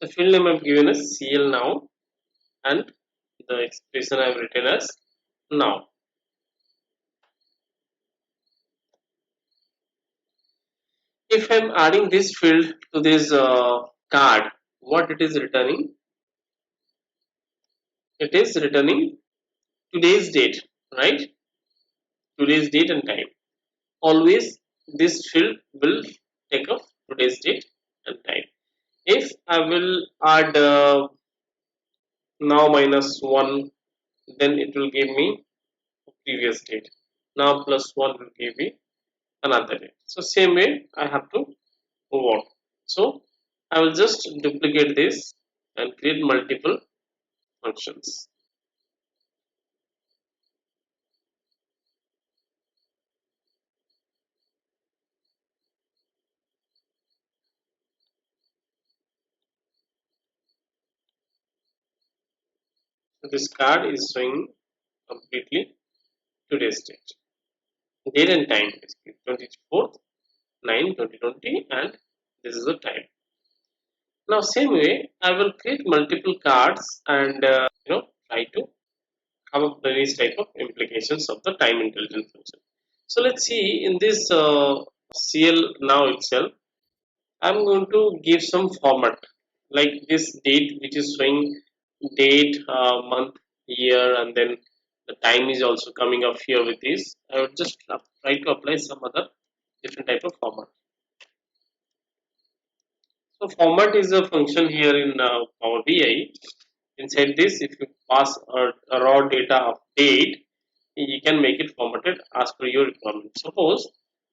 the field name I've given is clNow, and the expression I've written as now. If I'm adding this field to this card, what it is returning? It is returning today's date, right? Today's date and time. Always this field will take up today's date and time. If I will add now minus 1, then it will give me previous date. Now plus 1 will give me another date. So same way I have to move on. So I will just duplicate this and create multiple functions. So this card is showing completely today's date. Date and time is 24th 9 2020, and this is the time. Now same way I will create multiple cards and try to come up with various type of implications of the time intelligence function. So let's see in this CL now itself, I'm going to give some format like this date which is showing date, month, year, and then the time is also coming up here with this. I would just try to apply some other different type of format. So format is a function here in Power BI. Inside this, if you pass a raw data of date, you can make it formatted as per your requirement. Suppose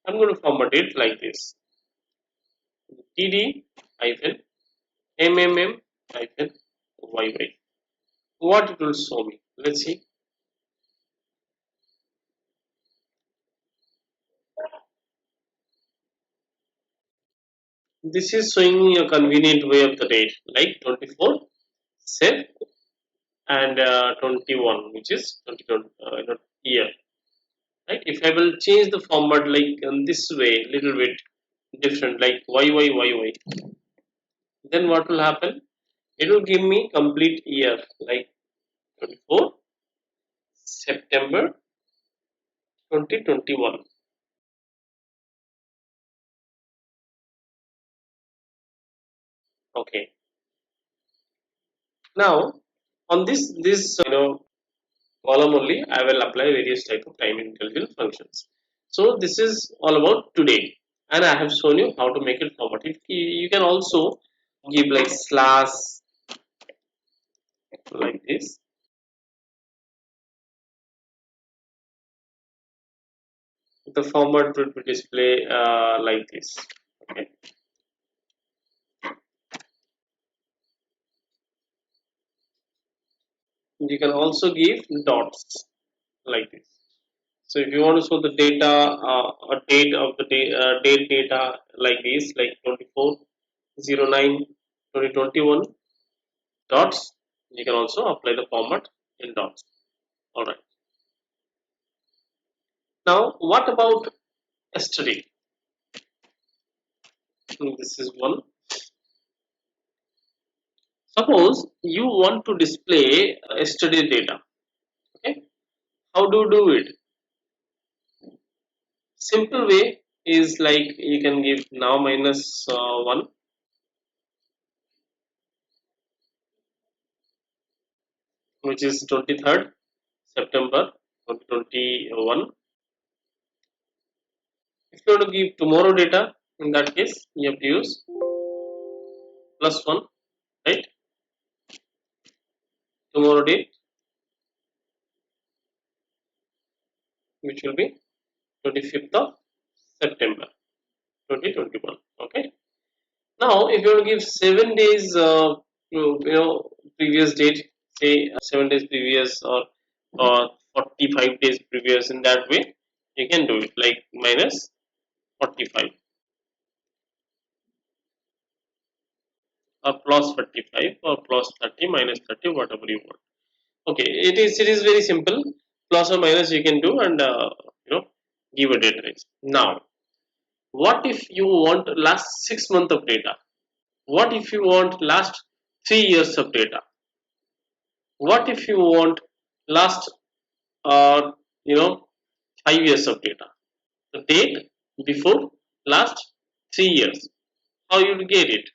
I'm going to format it like this: TD hyphen MMM hyphen YY. What it will show me? Let's see. This is showing me a convenient way of the date, like 24 set and 21, which is 2020 year. Right? If I will change the format like in this way, little bit different, like YYYY, then what will happen? It will give me complete year, like 24 September 2021. Okay. Now on this column only, I will apply various type of time intelligence functions. So this is all about today, and I have shown you how to make it formatted. You can also give like slash like this. the format will be display like this. Okay. You can also give dots like this. So if you want to show the data, a date of the date data like this, like 24/09/2021 dots, you can also apply the format in dots. All right. Now, what about yesterday? This is one. Suppose you want to display yesterday data. Okay. How do you do it? Simple way is like you can give now minus 1, which is 23rd September 2021. If you want to give tomorrow data, in that case you have to use plus 1, right? Tomorrow date, which will be 25th of September 2021. Okay. Now, if you want to give 7 days, previous date, say 7 days previous or 45 days previous, in that way, you can do it like minus 45 or plus 45 or plus 30 minus 30, whatever you want. Okay, it is very simple. Plus or minus you can do, and give a date range. Now, what if you want last 6 months of data? What if you want last 3 years of data? What if you want last uh, you know 5 years of data? The date before last 3 years. How you will get it?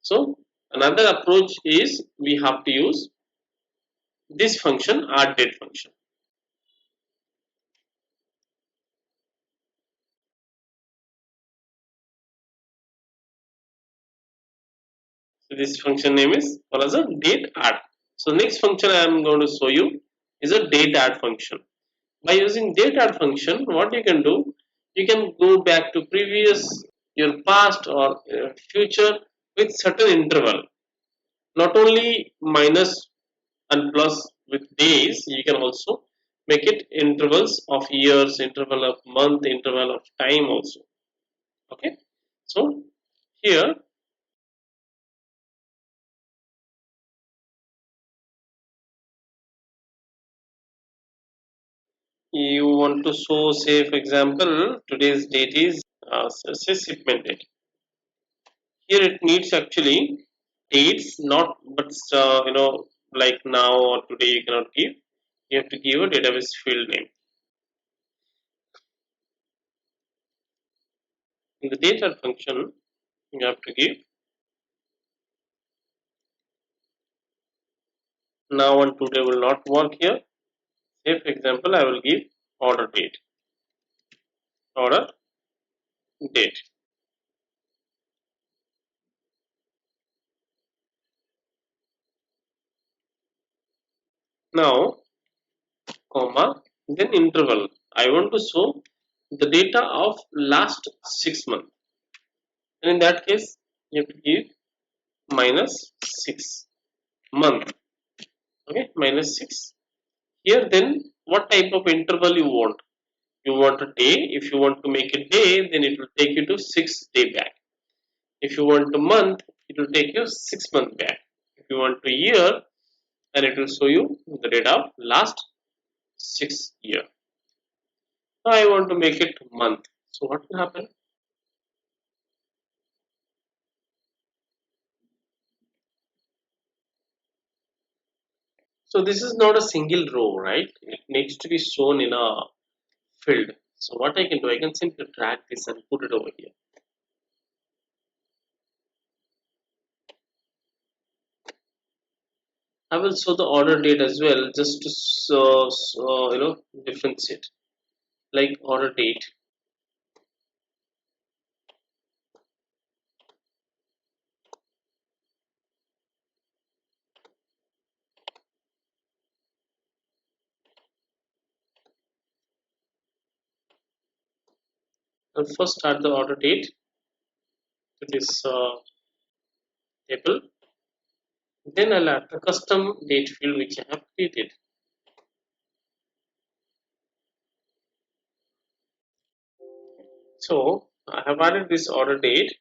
So another approach is we have to use this function, add_date function. So this function name is called as a date add. So next function I am going to show you is a date add function. By using date add function, what you can do, you can go back to previous, your past or future with certain interval. Not only minus and plus with days, you can also make it intervals of years, interval of month, interval of time also. Okay. So here you want to show, say for example, today's date is say shipment date. Here it needs actually dates, not but like now or today you cannot give. You have to give a database field name. In the data function, you have to give now and today will not work here. Say for example, I will give order date. Order date. Now, comma, then interval. I want to show the data of last 6 months. And in that case, you have to give minus 6 month. Okay, minus 6. Here then, what type of interval you want? You want a day. If you want to make a day, then it will take you to 6 day back. If you want a month, it will take you 6 month back. If you want a year, then it will show you the data of last 6 year. Now I want to make it month. So what will happen? So this is not a single row, right? It needs to be shown in a field. So what I can do, I can simply drag this and put it over here. I will show the order date as well, just to differentiate. Like order date. I'll first start the order date to this table. Then I'll add the custom date field which I have created. So I have added this order date,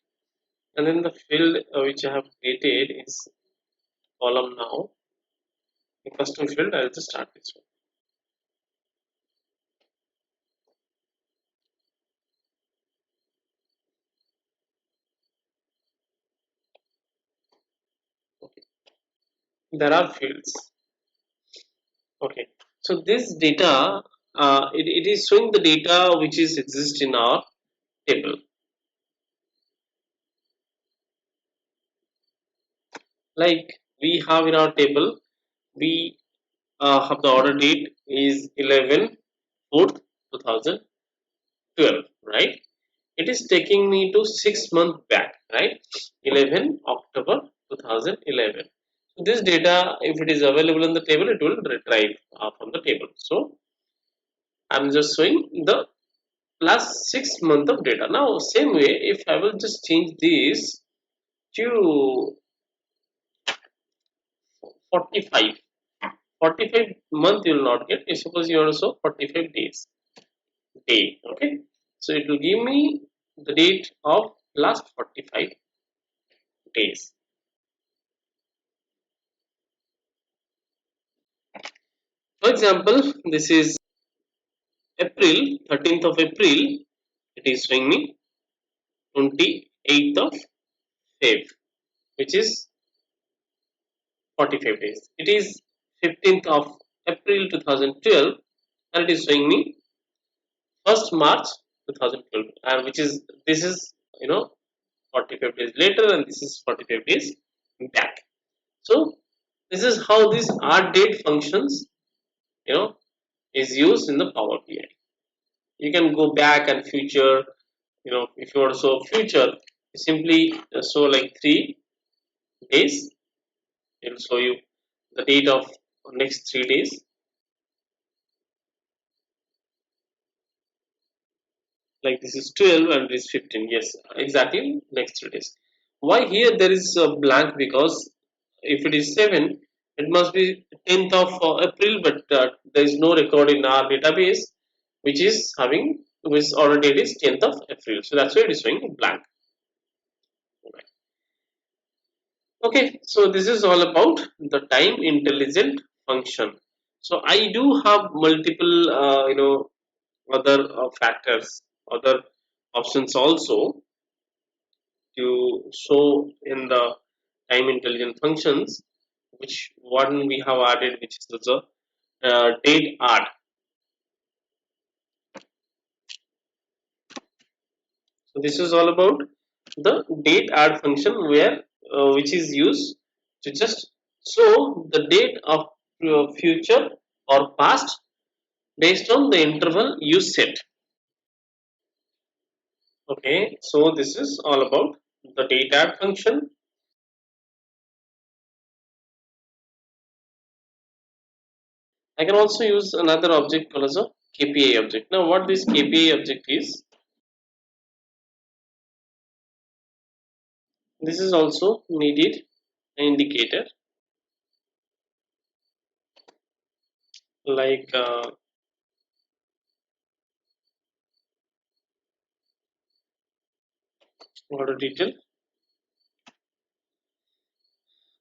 and then the field which I have created is column now. The custom field, I'll just start this one. Okay. There are fields. Okay. So this data, it is showing the data which is exist in our table. Like we have in our table, we have the order date is 11/4/2012, right? It is taking me to 6 months back, right? 11 October 2011. So this data, if it is available in the table, it will retrieve from the table. So I'm just showing the last 6 months of data. Now, same way, if I will just change this to 45, 45 month you will not get. Suppose you also 45 days. Day, okay. So it will give me the date of last 45 days. For example, this is April, 13th of April. It is showing me 28th of Feb, which is 45 days. It is 15th of April 2012, and it is showing me 1st March 2012, and which is this is 45 days later, and this is 45 days back. So this is how this R date functions is used in the Power BI. You can go back and future. If you want to show future, you simply show like 3 days. It will show you the date of next 3 days. Like this is 12 and this is 15. Yes, exactly next 3 days. Why here there is a blank? Because if it is 7, it must be 10th of April, but there is no record in our database which is having which order date is 10th of April. So that's why it is showing blank. Okay, so this is all about the time intelligent function. So I do have multiple other factors, other options also to show in the time intelligent functions, which one we have added, which is the date add. So this is all about the date add function, where which is used to just show the date of future or past based on the interval you set. Okay, so this is all about the date add function. I can also use another object called as a KPI object. Now what this KPI object is, this is also needed an indicator like order detail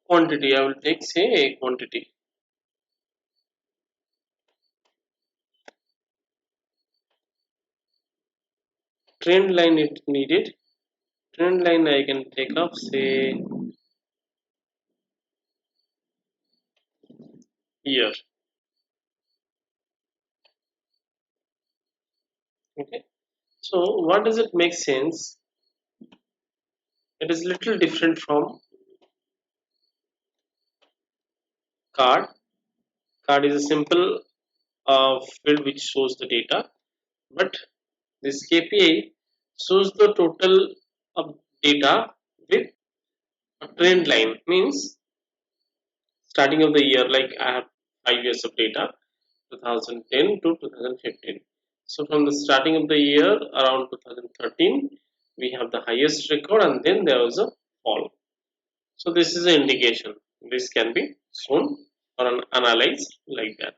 quantity. I will take say a quantity. Trend line it needed. Trend line I can take up say year. Okay. So what does it make sense? It is little different from card. Card is a simple field which shows the data, but this KPI shows the total of data with a trend line. Means starting of the year, like I have 5 years of data, 2010 to 2015. So from the starting of the year around 2013, we have the highest record, and then there was a fall. So this is an indication. This can be shown or analyzed like that.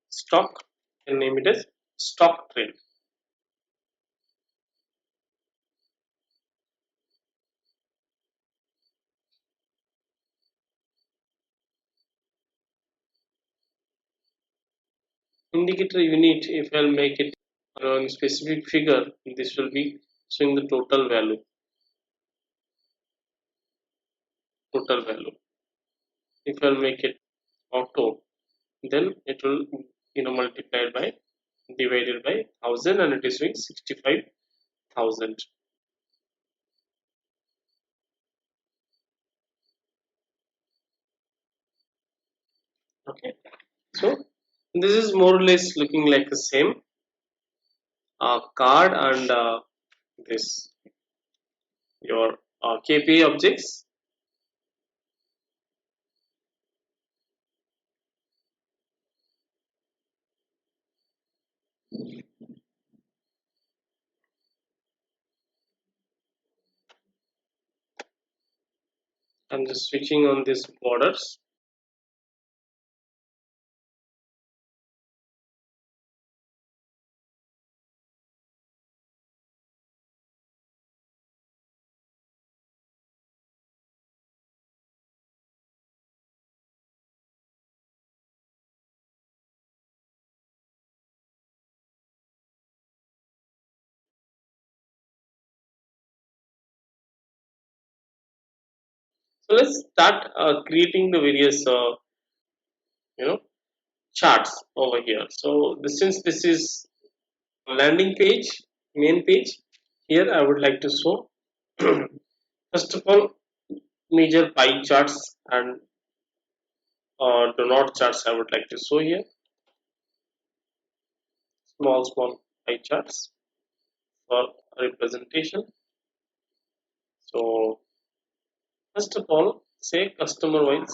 Stock, and name it as stock trend. Indicator unit, if I'll make it on a specific figure, this will be showing the total value. Total value. If I'll make it auto, then it will multiplied by divided by 1000, and it is showing 65,000. Okay, so this is more or less looking like the same card and this your KPI objects. I'm just switching on these borders. So let's start creating the various you know charts over here. So since this is landing page, main page, here I would like to show first of all major pie charts and do not charts I would like to show here. Small pie charts for representation. So first of all, say customer wise,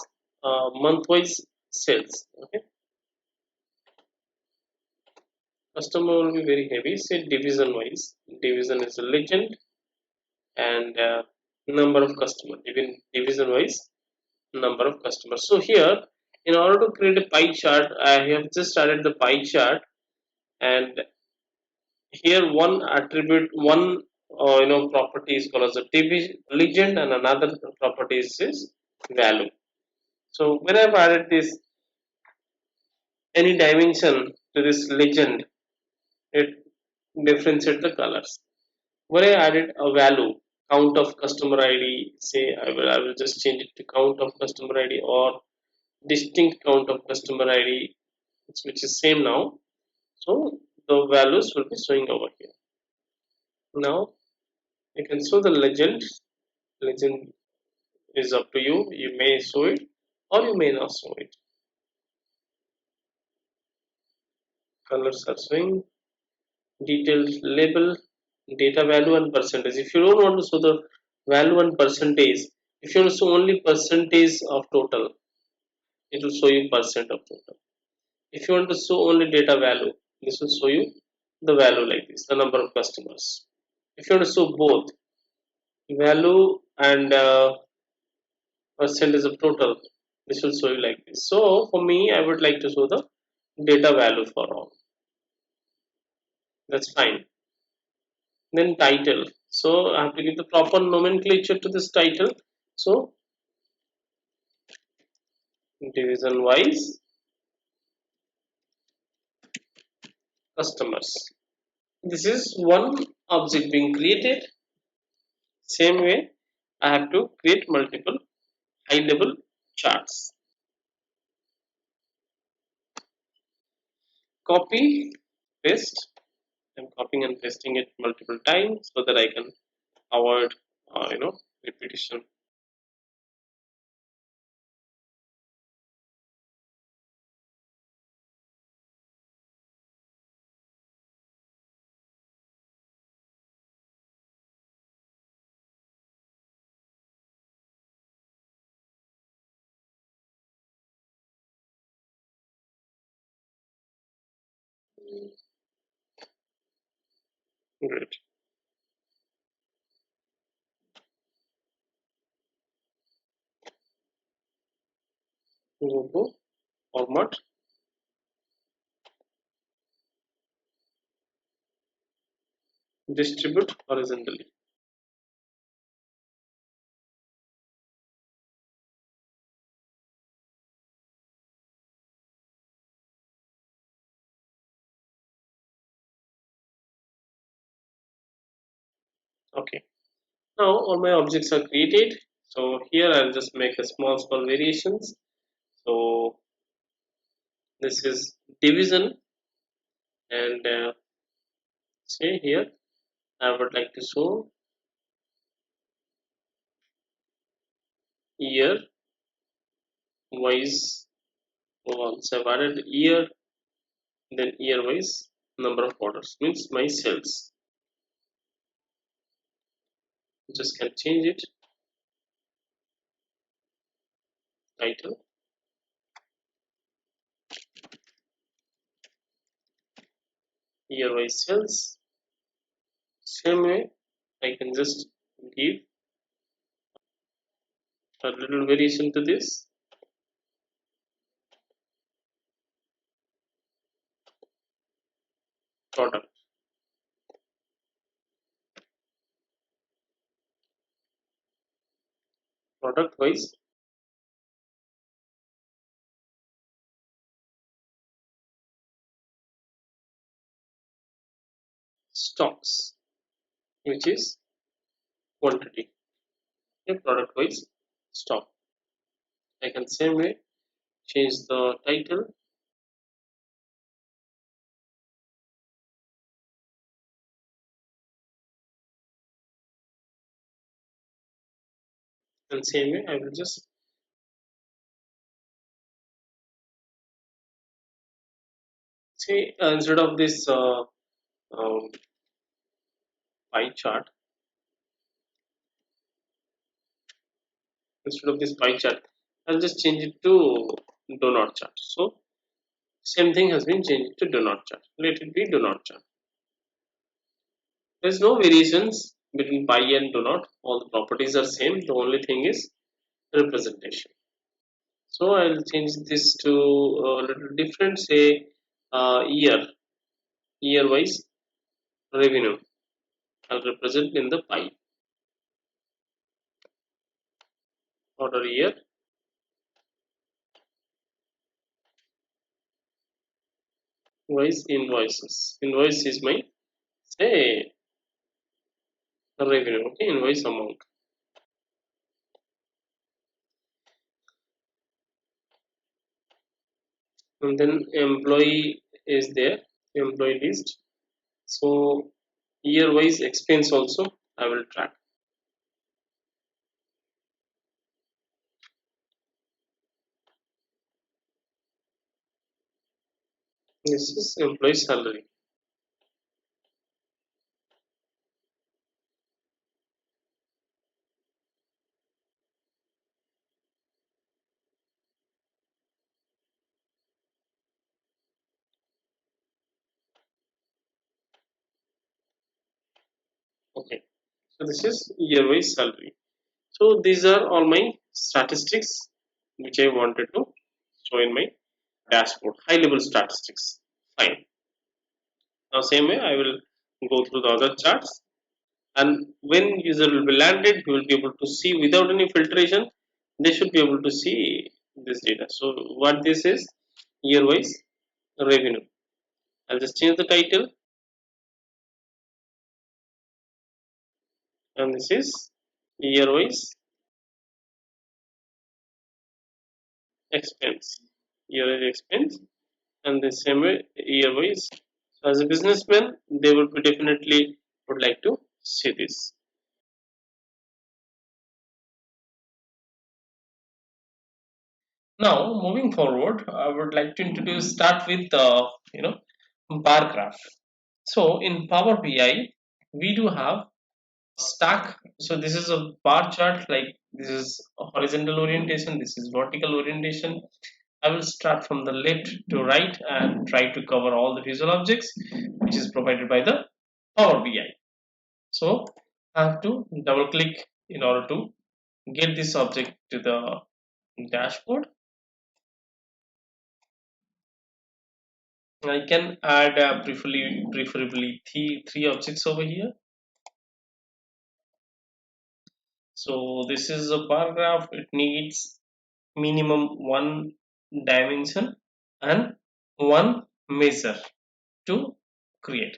month wise sales. Okay, customer will be very heavy. Say division wise, division is a legend, and number of customers. Even division wise, number of customers. So here, in order to create a pie chart, I have just added the pie chart, and here one attribute, one property is called as a legend, and another property is value. So when I've added this any dimension to this legend, it differentiates the colors. When I added a value, count of customer ID, say I will just change it to count of customer ID or distinct count of customer ID, which is same now. So the values will be showing over here. Now you can show the legend. Legend is up to you. You may show it or you may not show it. Colors are showing, detailed label, data value and percentage. If you don't want to show the value and percentage, if you want to show only percentage of total, it will show you percent of total. If you want to show only data value, this will show you the value like this, the number of customers. If you want to show both value and percentage of total, this will show you like this. So for me, I would like to show the data value for all. That's fine. Then title. So I have to give the proper nomenclature to this title. So division wise customers. This is one object being created. Same way, I have to create multiple high level charts. Copy, paste. I'm copying and pasting it multiple times so that I can avoid repetition. Great. Go to format, distribute horizontally. Okay. Now all my objects are created. So here I'll just make a small variations. So this is division, and say here I would like to show year wise. Once I've added year, then year wise number of orders means my sales. Just can change it. Title, year wise sales. Same way I can just give a little variation to this. Product, product wise stocks, which is quantity. Okay, product wise stock. I can same way change the title, and same way I will just say instead of this um, pie chart, I'll just change it to do not chart. So same thing has been changed to do not chart. Let it be do not chart. There's no variations between pi and do not. All the properties are same. The only thing is representation. So I'll change this to a little different. Say year wise revenue. I'll represent in the pi. Order year wise invoices. Invoice is my say revenue. Okay, invoice amount. And then employee is there. Employee list. So year wise expense also I will track. This is employee salary. Okay. So this is year wise salary. So these are all my statistics which I wanted to show in my dashboard. High level statistics. Fine. Now same way I will go through the other charts, and when user will be landed, he will be able to see without any filtration. They should be able to see this data. So what this is, year wise revenue. I'll just change the title, and this is year wise expense. Year wise expense, and the same way year wise. So as a businessman, they would be definitely would like to see this. Now, moving forward, I would like to introduce start with bar graph. So in Power BI, we do have stack. So this is a bar chart. Like this is a horizontal orientation. This is vertical orientation. I will start from the left to right and try to cover all the visual objects which is provided by the Power BI. So I have to double click in order to get this object to the dashboard. I can add preferably three objects over here. So this is a bar graph. It needs minimum one dimension and one measure to create.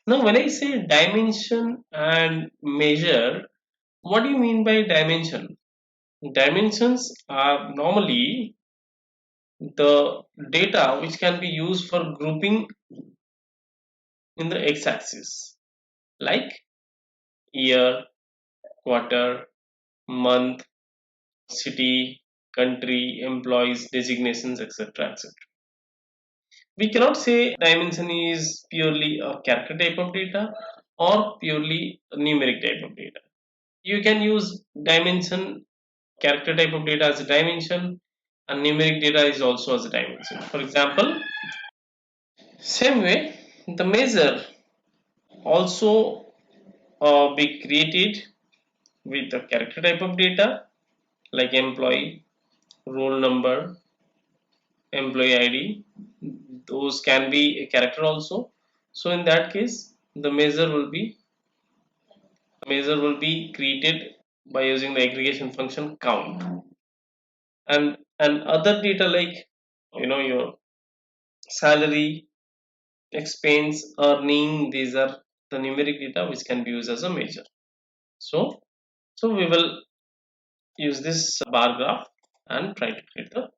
Now when I say dimension and measure, what do you mean by dimension? Dimensions are normally the data which can be used for grouping in the x-axis, like year, quarter, month, city, country, employees, designations, etc. etc. We cannot say dimension is purely a character type of data or purely a numeric type of data. You can use dimension, character type of data as a dimension, and numeric data is also as a dimension. For example, same way, the measure also be created with a character type of data like employee, roll number, employee ID. Those can be a character also. So in that case, the measure will be created by using the aggregation function count. And other data like your salary, expense, earning, these are the numeric data which can be used as a measure. So we will use this bar graph and try to create the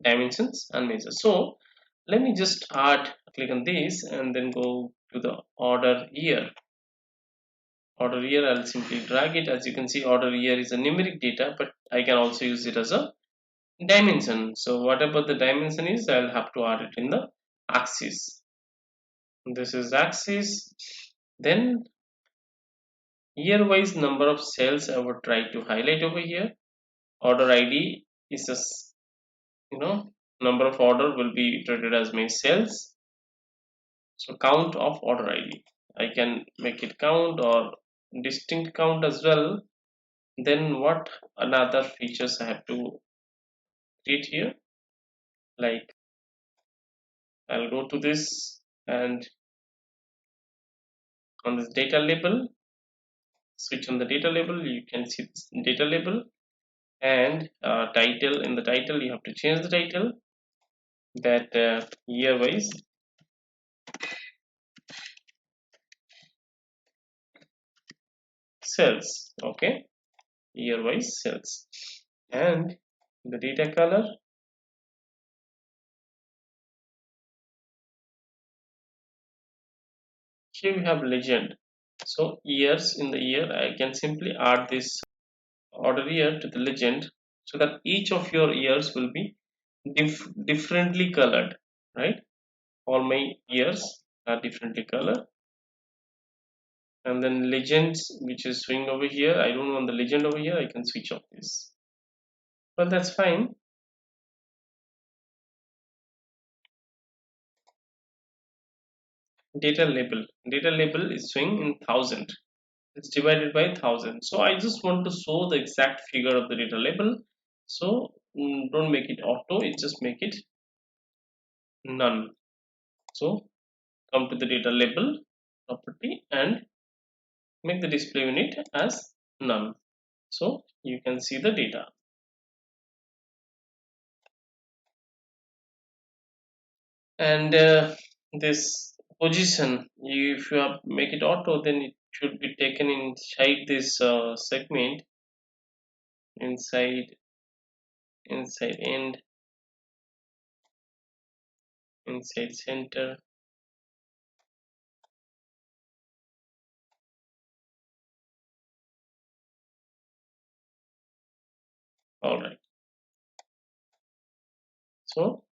dimensions and measures. So let me just click on this and then go to the order year. Order year, I'll simply drag it. As you can see, order year is a numeric data, but I can also use it as a dimension. So whatever the dimension is, I'll have to add it in the axis. This is axis. Then year wise number of cells I would try to highlight over here. Order ID is a number of order will be treated as my cells. So count of order ID, I can make it count or distinct count as well. Then what another features I have to create here, like I'll go to this and on this data label, switch on the data label, you can see this data label and title. In the title you have to change the title that year wise cells. Okay, year wise cells. And the data color, here we have legend. So years, in the year I can simply add this order year to the legend so that each of your years will be differently colored, right? All my years are differently colored. And then legends, which is showing over here, I don't want the legend over here, I can switch off this, but that's fine. Data label is showing in 1000, it's divided by 1000. So I just want to show the exact figure of the data label. So don't make it auto, it just make it none. So come to the data label property and make the display unit as none, so you can see the data. And this position, if you have make it auto, then it should be taken inside this segment, inside end, inside center. All right, so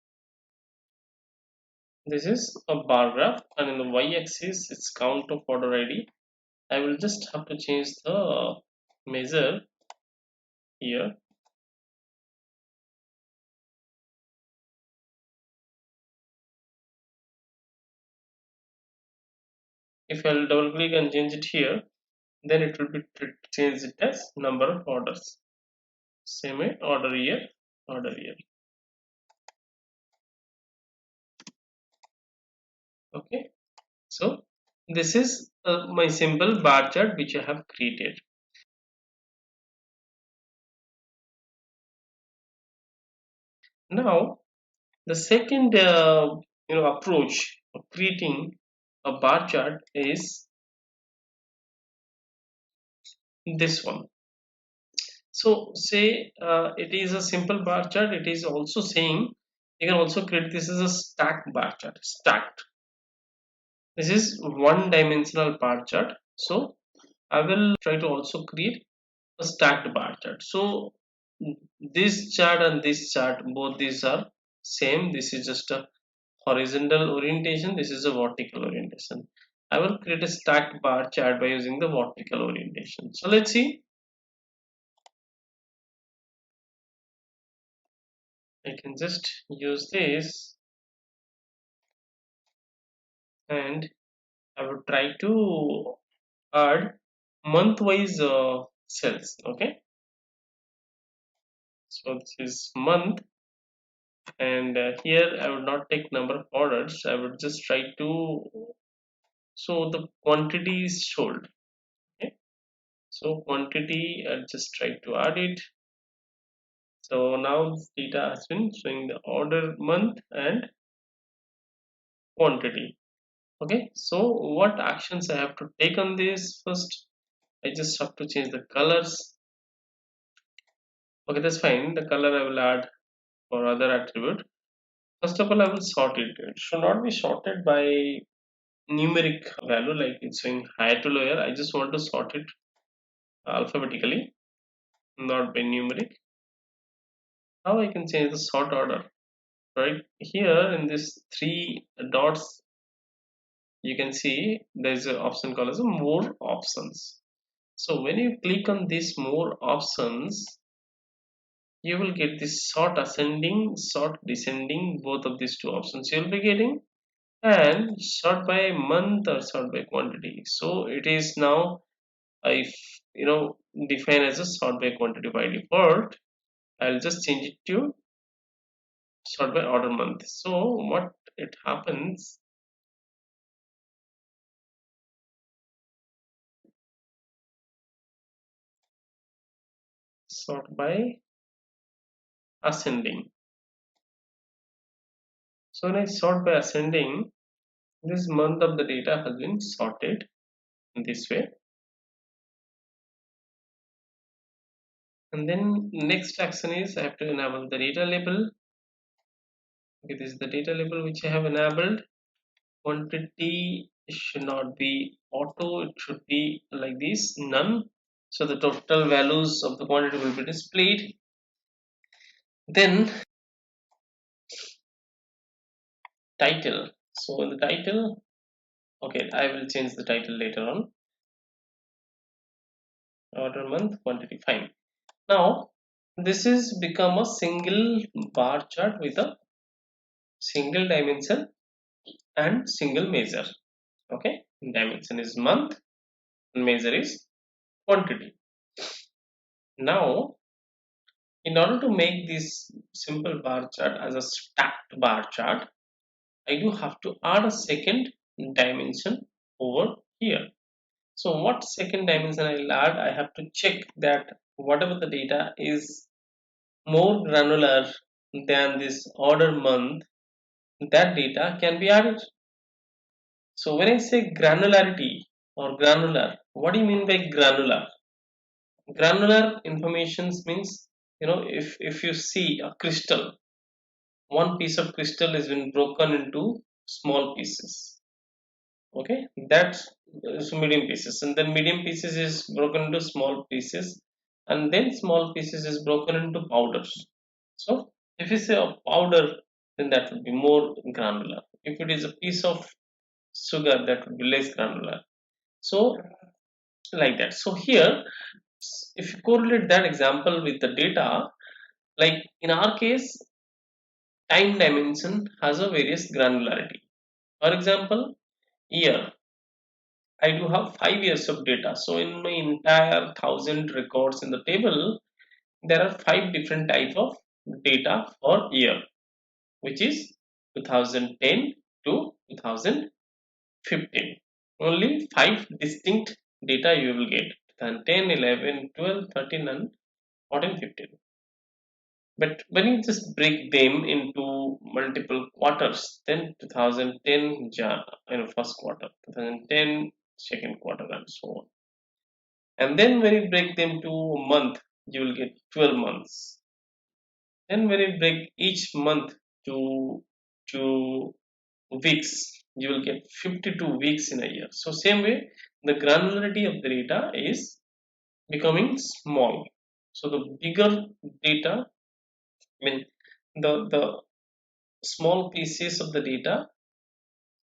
this is a bar graph, and in the y-axis it's count of order ID. I will just have to change the measure here. If I'll double click and change it here, then it will be changed it as number of orders. Same way, order year, order year. Okay, so this is my simple bar chart which I have created. Now the second approach of creating a bar chart is this one. So say it is a simple bar chart. It is also saying you can also create this as a stacked bar chart. Stacked. This is one dimensional bar chart. So I will try to also create a stacked bar chart. So this chart and this chart, both these are same. This is just a horizontal orientation. This is a vertical orientation. I will create a stacked bar chart by using the vertical orientation. So let's see. I can just use this and I would try to add month-wise cells. Okay, so this is month, and here I would not take number of orders. I would just try to so the quantity is sold. Okay, so quantity I'll just try to add it. So now this data has been showing the order month and quantity. Okay, so what actions I have to take on this? First I just have to change the colors. Okay, that's fine. The color I will add for other attribute. First of all, I will sort it. It should not be sorted by numeric value like it's saying higher to lower. I just want to sort it alphabetically, not by numeric. How I can change the sort order? Right here in this three dots, you can see there's an option called as a more options. So when you click on this more options, you will get this sort ascending, sort descending, both of these two options you'll be getting, and sort by month or sort by quantity. So it is now I define as a sort by quantity by default. I'll just change it to sort by order month. So what it happens, sort by ascending. So when I sort by ascending, this month of the data has been sorted in this way. And then next action is I have to enable the data label. Okay, this is the data label which I have enabled. Quantity should not be auto, it should be like this, none. So the total values of the quantity will be displayed. Then title. So in the title, okay, I will change the title later on. Order month, quantity, fine. Now this is become a single bar chart with a single dimension and single measure. Okay, dimension is month and measure is quantity. Now in order to make this simple bar chart as a stacked bar chart, I do have to add a second dimension over here. So what second dimension I'll add? I have to check that whatever the data is more granular than this order month, that data can be added. So when I say granularity or granular, what do you mean by granular? Granular informations means, if you see a crystal, one piece of crystal has been broken into small pieces. Okay, that's medium pieces, and then medium pieces is broken into small pieces, and then small pieces is broken into powders. So if you say a powder, then that would be more granular. If it is a piece of sugar, that would be less granular. So like that. So here, if you correlate that example with the data, like in our case, time dimension has a various granularity. For example, year. I do have 5 years of data. So in my entire 1,000 records in the table, there are 5 different types of data for year, which is 2010 to 2015. Only 5 distinct data you will get: 2010, 11, 12, 13, and 14, 15. But when you just break them into multiple quarters, then 2010 first quarter, 2010 second quarter, and so on. And then when you break them to a month, you will get 12 months. Then when you break each month to weeks, you will get 52 weeks in a year. So same way, the granularity of the data is becoming small. So the bigger data, I mean the small pieces of the data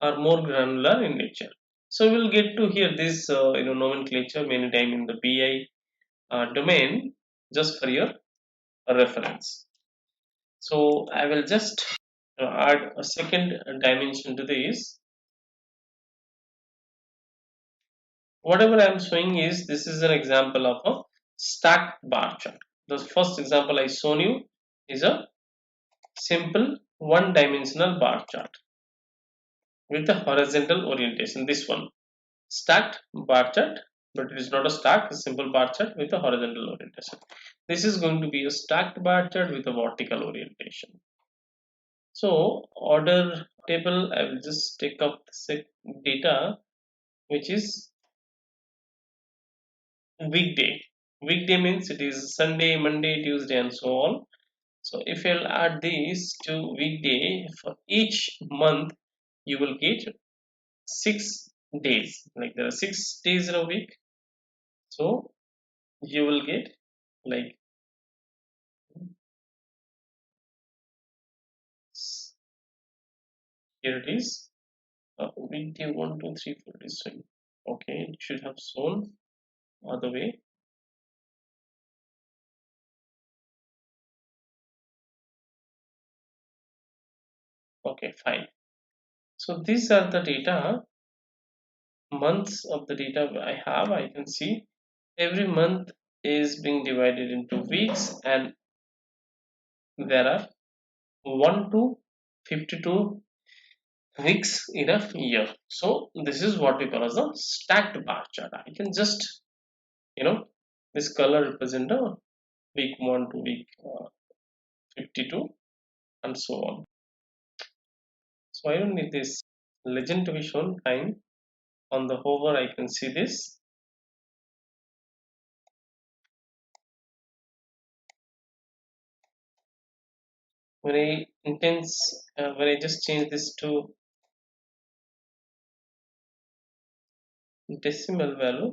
are more granular in nature. So we'll get to hear this nomenclature many time in the BI domain, just for your reference. So I will just add a second dimension to this. Whatever I am showing is, this is an example of a stacked bar chart. The first example I shown you is a simple one-dimensional bar chart with a horizontal orientation. This one, stacked bar chart, but it is not a stack, a simple bar chart with a horizontal orientation. This is going to be a stacked bar chart with a vertical orientation. So order table, I will just take up the data, which is weekday. Weekday means it is Sunday, Monday, Tuesday, and so on. So if you'll add these to weekday, for each month you will get 6 days. Like there are 6 days in a week, so you will get, like, here it is. Weekday 1, 2, 3, 4 is showing. Okay, it should have shown other way. Okay, fine. So these are the data, months of the data I have. I can see every month is being divided into weeks, and there are 1 to 52 weeks in a year. So this is what we call as a stacked bar chart. I can just, this color represent a week 1 to week 52, and so on. So I don't need this legend to be shown. Time on the hover, I can see this. Very intense. When I just change this to decimal value,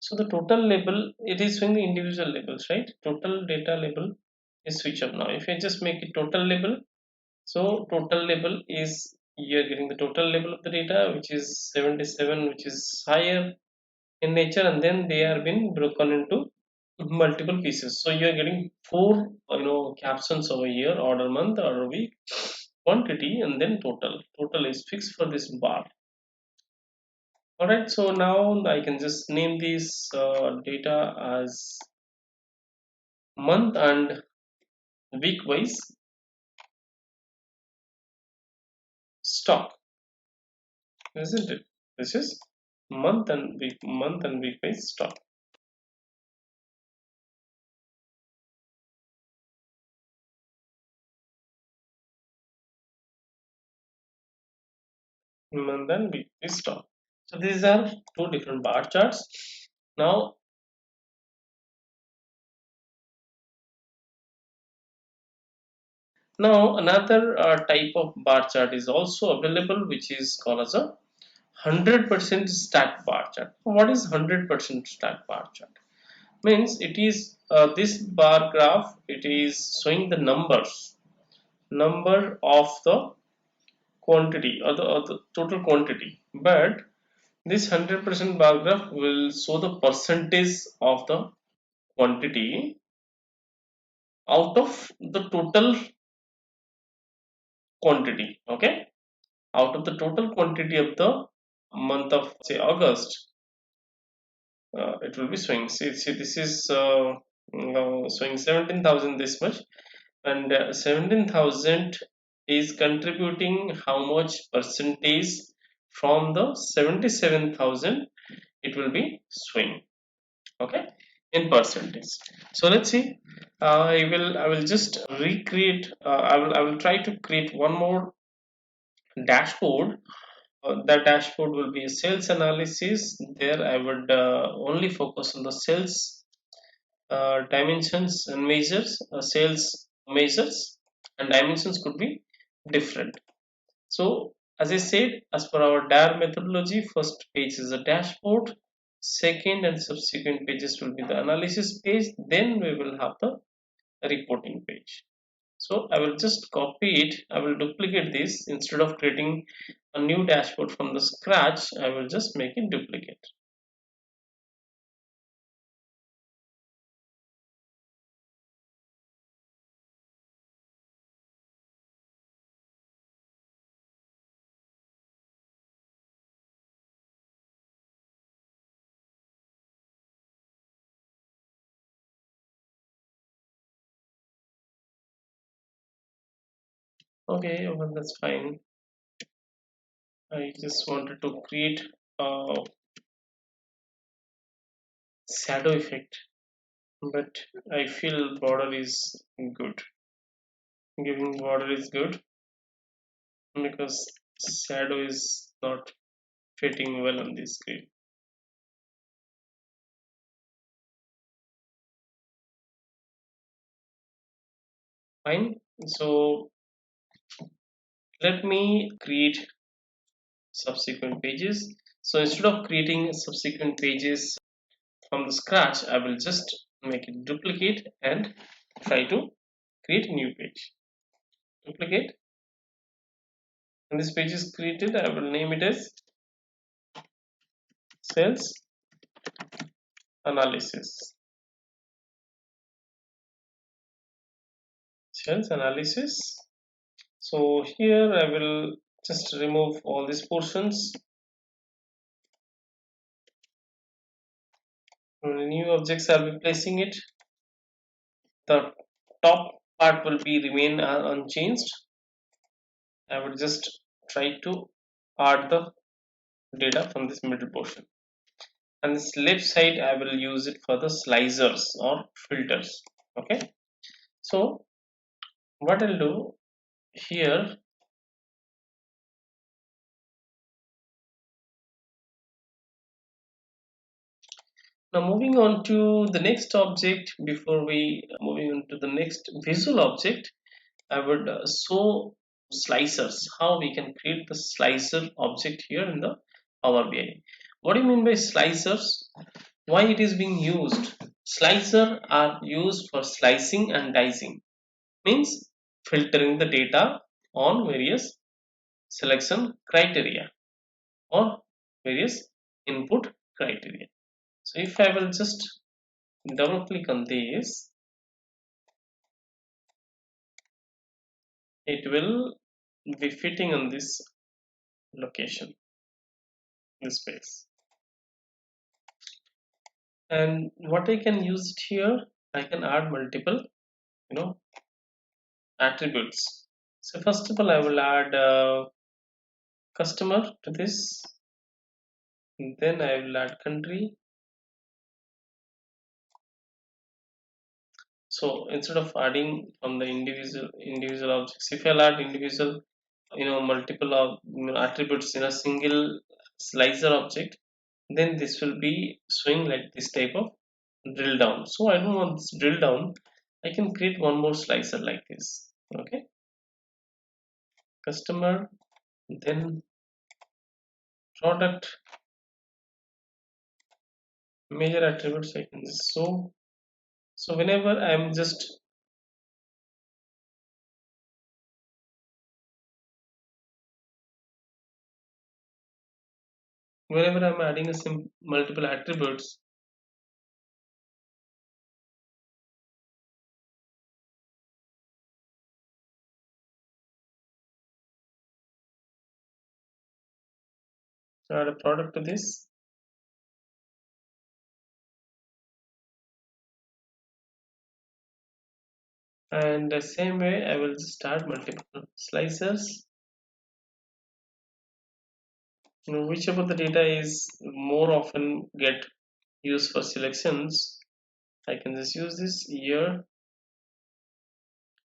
so the total label, it is showing the individual labels, right? Total data label is switch up now. If I just make it total label, so total label is, you're getting the total label of the data, which is 77, which is higher in nature, and then they are been broken into multiple pieces. So you're getting 4 captions over here: order month, order week, quantity, and then total. Total is fixed for this bar. Alright, so now I can just name this data as month and week wise stock, isn't it? This is month and week wise stock. Month and week wise stock. So these are two different bar charts. Now another type of bar chart is also available, which is called as a 100% stacked bar chart. What is 100% stacked bar chart? Means it is this bar graph, it is showing the number of the quantity, or the total quantity, but this 100% bar graph will show the percentage of the quantity out of the total quantity. Okay, out of the total quantity of the month of say August, it will be showing. See this is showing 17,000 this much, and 17,000 is contributing how much percentage from the 77,000 it will be showing. Okay, in percentage. So let's see. I will just recreate. I will try to create one more dashboard. That dashboard will be sales analysis. There I would only focus on the sales dimensions and measures, sales measures and dimensions could be different. So as I said, as per our DAR methodology, first page is a dashboard, second and subsequent pages will be the analysis page, then we will have the reporting page. So I will just copy it, I will duplicate this. Instead of creating a new dashboard from the scratch, I will just make it duplicate. Okay, well, that's fine. I just wanted to create a shadow effect, but I feel border is good. Giving border is good because shadow is not fitting well on this screen. Fine. So let me create subsequent pages. So instead of creating subsequent pages from the scratch, I will just make it duplicate and try to create a new page. Duplicate, and this page is created. I will name it as sales analysis. Sales analysis. So here I will just remove all these portions. New objects I'll be placing it. The top part will be remain unchanged. I will just try to add the data from this middle portion. And this left side I will use it for the slicers or filters. Okay. So what I'll do here, now moving on to the next object, before we moving on to the next visual object, I would show slicers, how we can create the slicer object here in the Power BI. What do you mean by slicers? Why it is being used? Slicer are used for slicing and dicing, means filtering the data on various selection criteria or various input criteria. So if I will just double click on this, it will be fitting on this location, this space. And what I can use it here, I can add multiple attributes. So first of all, I will add customer to this, then I will add country. So instead of adding from the individual objects, if I'll add individual multiple of attributes in a single slicer object, then this will be showing like this type of drill down. So I don't want this drill down, I can create one more slicer like this. Okay, customer, then product, major attributes I can show. So whenever I'm just whenever I'm adding a multiple attributes, add a product to this, and the same way I will start multiple slices. Whichever the data is more often get used for selections, I can just use this year.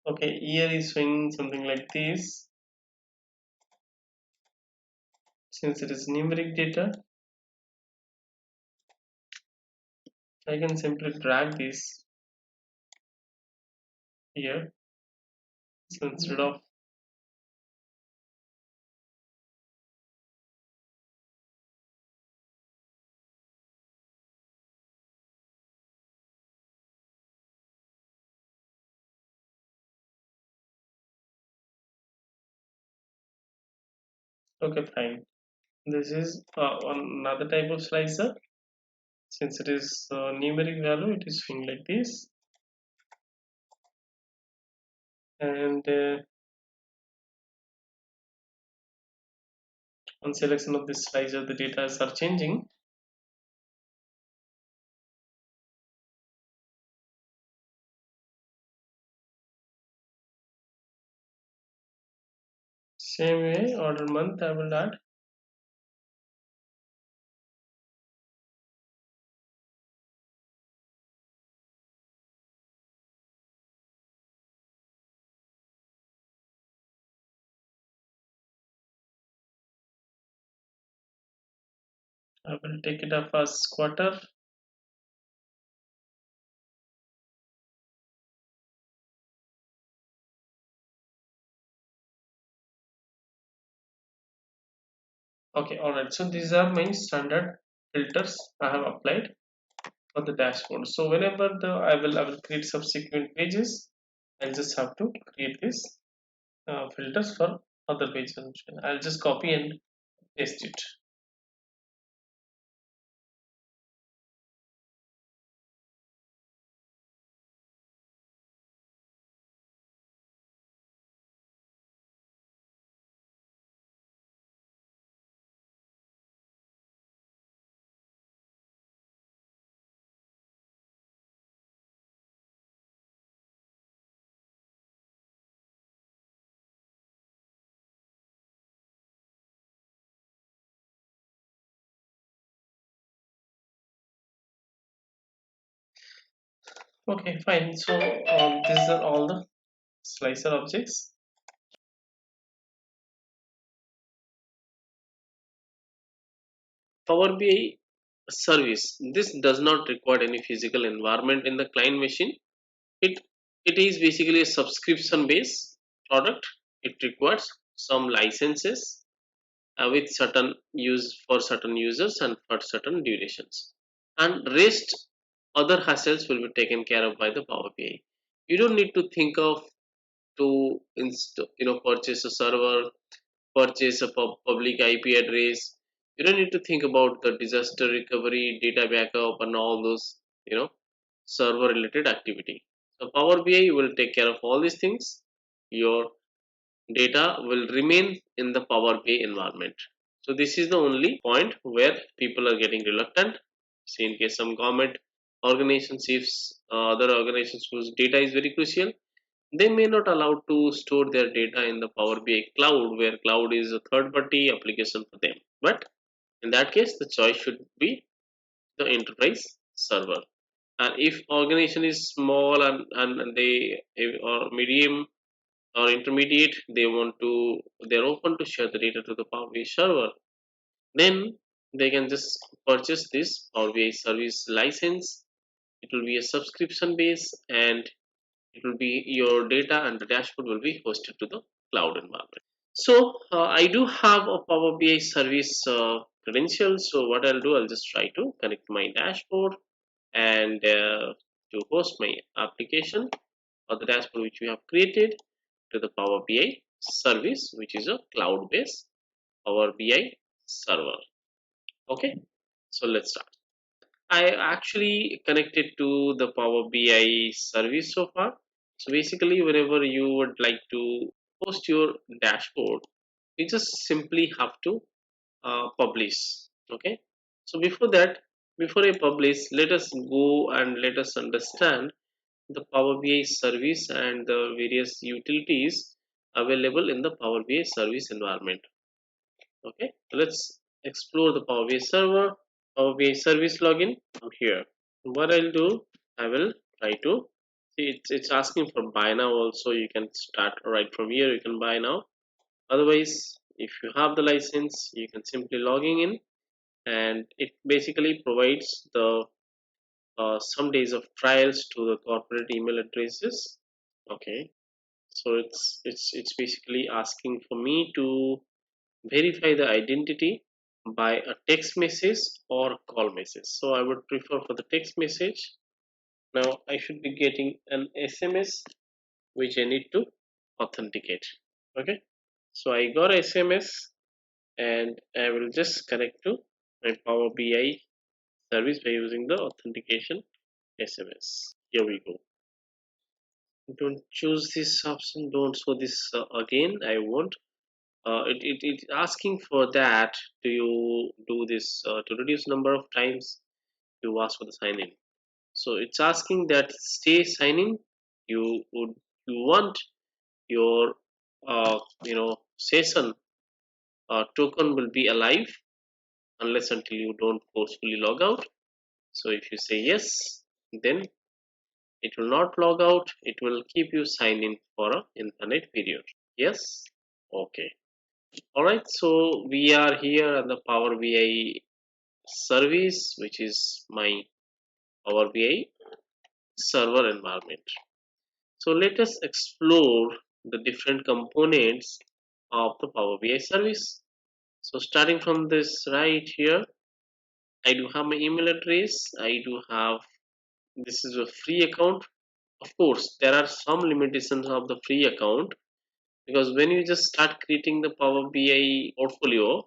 Okay, year is showing something like this. Since it is numeric data, I can simply drag this here. So instead of okay, fine. This is another type of slicer. Since it is numeric value, it is showing like this. And on selection of this slicer, the data are changing. Same way, order month I will add. I will take it up as quarter. Okay, alright. So these are my standard filters I have applied for the dashboard. So whenever I will create subsequent pages, I'll just have to create this filters for other pages. I'll just copy and paste it. Okay, fine. So these are all the slicer objects. Power BI service. This does not require any physical environment in the client machine. It it is basically a subscription based product. It requires some licenses with certain use for certain users and for certain durations. And rest other hassles will be taken care of by the Power BI. You don't need to think of to purchase a server, purchase a public IP address. You don't need to think about the disaster recovery, data backup, and all those server related activity. So Power BI will take care of all these things. Your data will remain in the Power BI environment. So this is the only point where people are getting reluctant. See, in case some government organizations, if other organizations whose data is very crucial, they may not allow to store their data in the Power BI cloud, where cloud is a third party application for them. But in that case, the choice should be the enterprise server. And if organization is small and they or medium or intermediate, they're open to share the data to the Power BI server, then they can just purchase this Power BI service license. It will be a subscription base, and it will be your data and the dashboard will be hosted to the cloud environment. So I do have a Power BI service credential. So what I'll do, I'll just try to connect my dashboard and to host my application or the dashboard which we have created to the Power BI service, which is a cloud-based Power BI server. Okay, so let's start. I actually connected to the Power BI service so far. So basically, whenever you would like to host your dashboard, you just simply have to publish. Okay, so before that, before I publish, let us go and let us understand the Power BI service and the various utilities available in the Power BI service environment. Okay, let's explore the Power BI server, Power BI service login from here. What I'll do, I will try to see, it's asking for buy now also. You can start right from here, you can buy now. Otherwise, if you have the license, you can simply logging in, and it basically provides the some days of trials to the corporate email addresses. Okay, so it's basically asking for me to verify the identity by a text message or call message. So I would prefer for the text message. Now I should be getting an SMS which I need to authenticate. Okay, so I got SMS and I will just connect to my Power BI service by using the authentication SMS. Here we go. Don't choose this option, don't show this again. I won't. It's asking for that. Do you do this to reduce number of times you ask for the sign in? So it's asking that stay sign in. You want your session token will be alive unless until you don't forcefully log out. So if you say yes, then it will not log out. It will keep you signed in for an infinite period. Yes. Okay. All right. So we are here on the Power BI service, which is my Power BI server environment. So let us explore the different components of the Power BI service. So starting from this right here, I do have my email address. I do have, this is a free account. Of course, there are some limitations of the free account, because when you just start creating the Power BI portfolio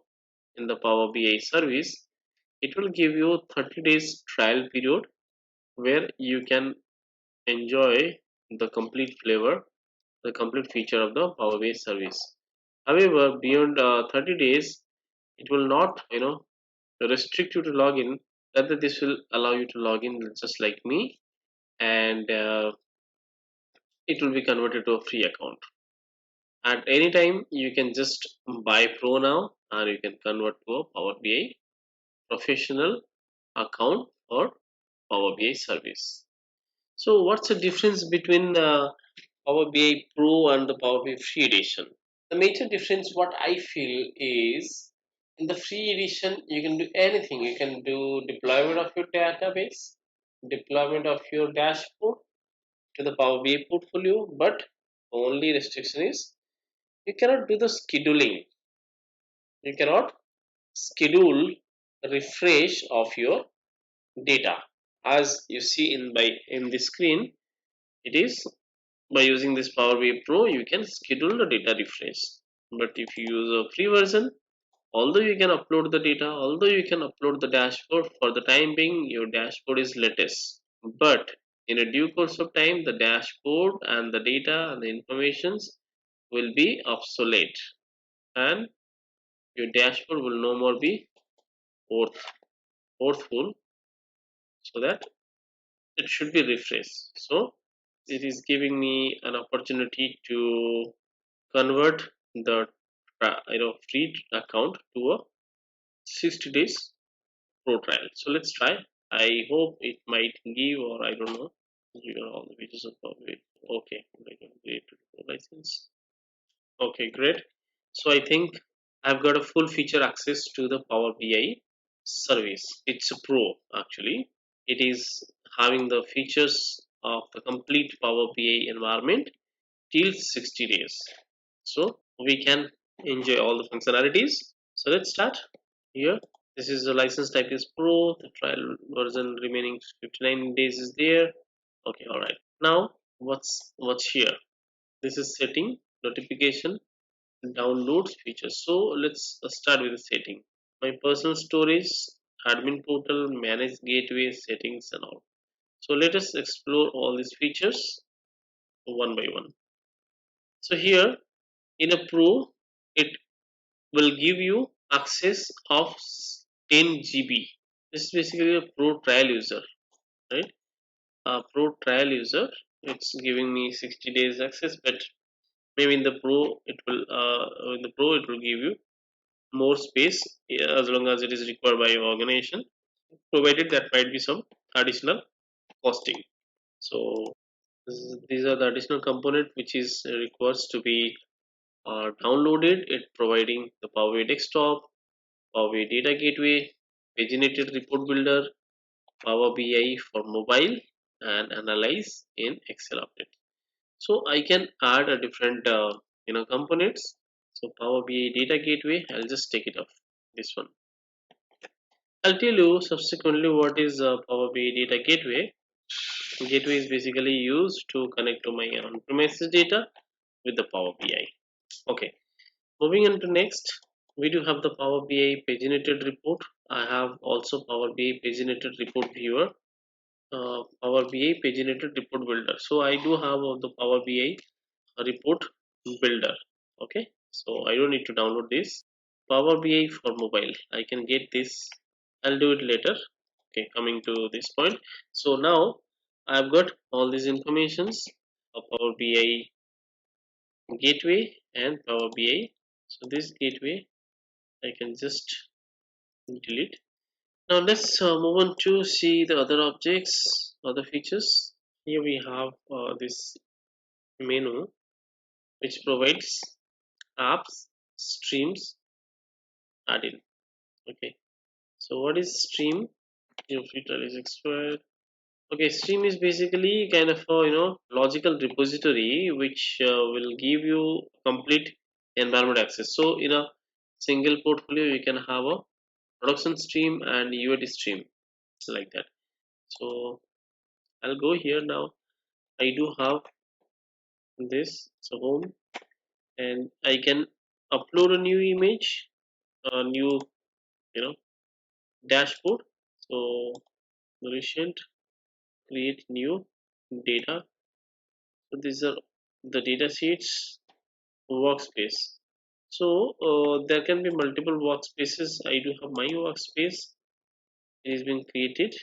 in the Power BI service, it will give you 30 days trial period where you can enjoy the complete flavor, the complete feature of the Power BI service. However, beyond 30 days, it will not, restrict you to log in. Rather, this will allow you to log in just like me, and it will be converted to a free account. At any time, you can just buy Pro now, or you can convert to a Power BI professional account or Power BI service. So, what's the difference between the Power BI Pro and the Power BI Free Edition? The major difference, what I feel, is in the free edition you can do anything. You can do deployment of your database, deployment of your dashboard to the Power BI portfolio, but only restriction is you cannot do the scheduling. You cannot schedule refresh of your data. As you see in the screen, it is by using this Power BI Pro you can schedule the data refresh. But if you use a free version, although you can upload the data, although you can upload the dashboard, for the time being your dashboard is latest, but in a due course of time the dashboard and the data and the informations will be obsolete, and your dashboard will no more be worthful, so that it should be refreshed. So it is giving me an opportunity to convert the free account to a 60 days pro trial. So let's try. I hope it might give, or I don't know. You know all the videos of it. Okay, great license. Okay, great. So I think I've got a full feature access to the Power BI service. It's a pro actually. It is having the features of the complete Power BI environment till 60 days. So we can enjoy all the functionalities. So let's start here. This is the license type is Pro. The trial version remaining 59 days is there. Okay, all right. Now what's here? This is setting, notification, downloads features. So let's start with the setting. My personal storage, admin portal, manage gateway settings and all. So let us explore all these features one by one. So here in a Pro, it will give you access of 10 GB. This is basically a pro trial user, right? A pro trial user, it's giving me 60 days access, but maybe in the pro it will give you more space, as long as it is required by your organization, provided that might be some additional costing. So these are the additional component which is requires to be downloaded. It providing the Power BI desktop, Power BI data gateway, paginated report builder, Power BI for mobile, and analyze in Excel update. So I can add a different components. So Power BI data gateway, I'll just take it off, this one. I'll tell you subsequently what is Power BI data gateway. Gateway is basically used to connect to my on-premises data with the Power BI. Okay, moving on to next, we do have the Power BI paginated report. I have also Power BI paginated report viewer, Power BI paginated report builder. So I do have the Power BI report builder. Okay, so I don't need to download this. Power BI for mobile, I can get this. I'll do it later. Okay, coming to this point. So now I've got all these informations of Power BI gateway and Power BI. So this gateway I can just delete. Now let's move on to see the other objects, other features. Here we have this menu which provides apps, streams, add-in. Okay, so what is stream? Your filter is expired. Okay, stream is basically kind of a logical repository which will give you complete environment access. So in a single portfolio, you can have a production stream and UAT stream, like that. So I'll go here now. I do have this, so home, and I can upload a new image, a new you know dashboard. So recent, create new data. So these are the data sheets, workspace. So there can be multiple workspaces. I do have my workspace. It is being created.